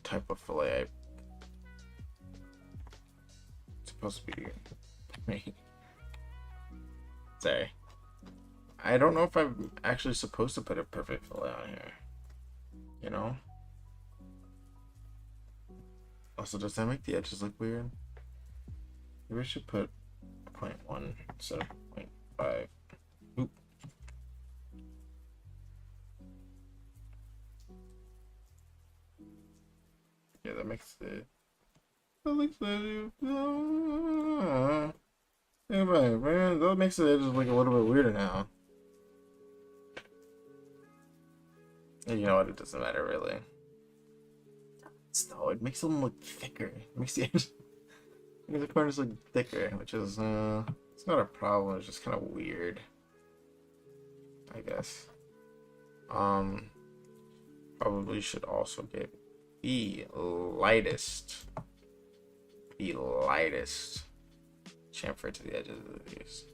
type of fillet I'm supposed to be making. Sorry. I don't know if I'm actually supposed to put a perfect fillet on here. You know? Also, does that make the edges look weird? Maybe I should put 0.1 instead of 0.5. Oop. Yeah, that makes it. That makes the edges look a little bit weirder now. And you know what? It doesn't matter really. Though it makes them look thicker. It makes the edges, makes the corners look thicker, which is it's not a problem. It's just kind of weird, I guess. Probably should also get the lightest chamfer to the edges of these.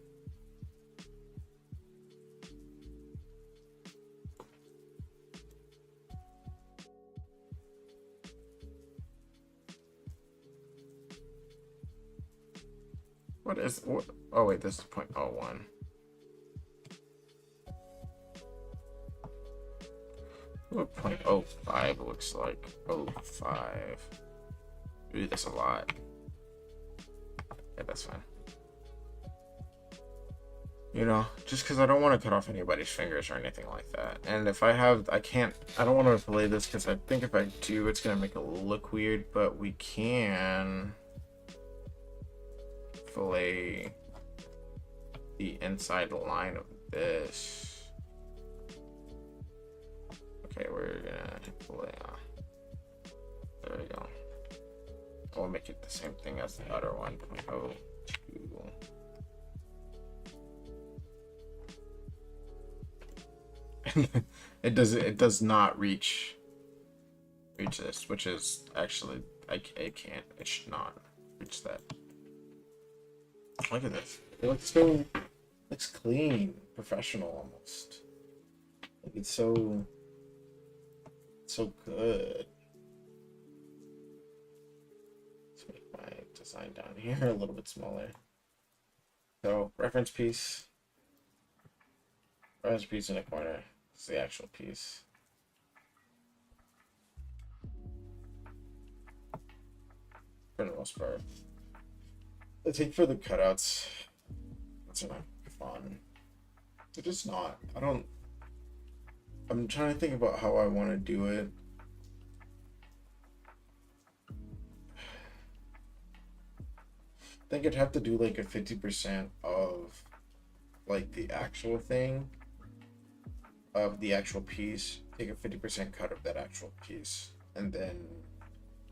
What is? Oh wait, this is 0.01. What 0.05 looks like? 0.05. Ooh, that's a lot. Yeah, that's fine. You know, just because I don't want to cut off anybody's fingers or anything like that. And if I have, I don't want to fillet this because I think if I do, it's going to make it look weird. But we can fillet the inside line of this. Okay, we're gonna fillet. There we go. We'll make it the same thing as the other 1.02. It does not reach this, which is actually it can't. It should not reach that. Look at this. It looks clean, professional almost. Like it's so good. Let's make my design down here a little bit smaller. So reference piece in the corner. It's the actual piece. For the most part. I think for the cutouts, it's not fun. It's just not. I'm trying to think about how I want to do it. I think I'd have to do like a 50% of like the actual thing, of the actual piece, take a 50% cut of that actual piece, and then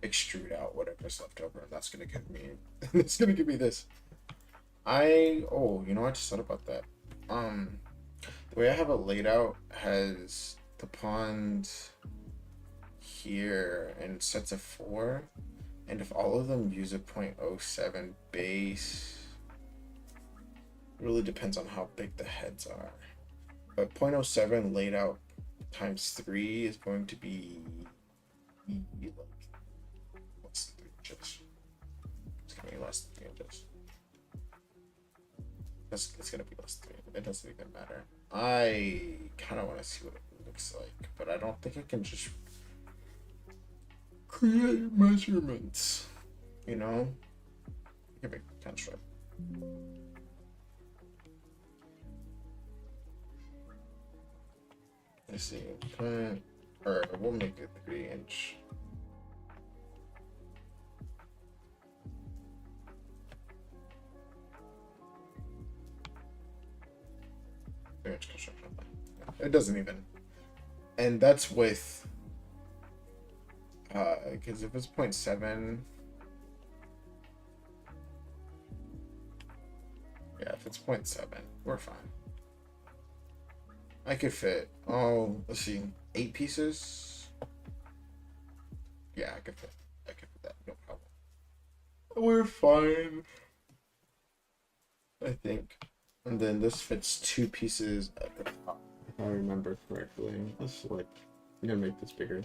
extrude out whatever's left over. And that's gonna give me it's gonna give me this. You know, I just thought about that. The way I have it laid out has the pond here and sets of 4, and if all of them use a 0.07 base, it really depends on how big the heads are. But 0.07 laid out times 3 is going to be like, what's 3 inches? It's gonna be less than 3 inches. It's gonna be less than 3. It doesn't even matter. I kind of want to see what it looks like, but I don't think I can just create measurements. You know, give it construct. Let's see, or we'll make it 3-inch. Construction. It doesn't even, and that's with because if it's 0.7, yeah, if it's 0.7, we're fine. I could fit, let's see, 8 pieces. Yeah, I could fit that, no problem. We're fine, I think. And then this fits 2 pieces at the top, if I remember correctly. Let's I'm gonna make this bigger.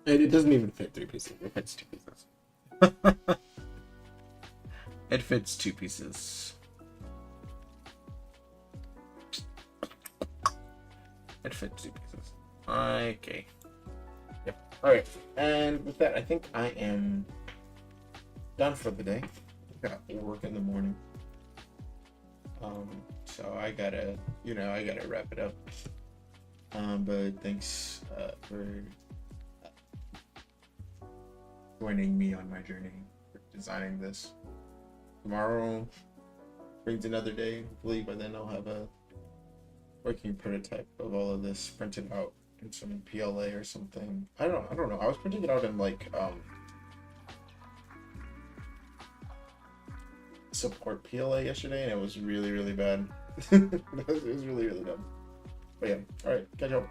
And it doesn't even fit 3 pieces. It fits 2 pieces. It fits 2 pieces. It fits 2 pieces. Okay. Yep. Alright. And with that, I think I am done for the day. Got work in the morning. So I gotta wrap it up. But thanks for joining me on my journey for designing this. Tomorrow brings another day. Hopefully by then I'll have a working prototype of all of this printed out in some PLA or something. I don't know. I was printing it out in like support PLA yesterday, and it was really, really bad. It was really, really bad. But yeah, all right, catch up.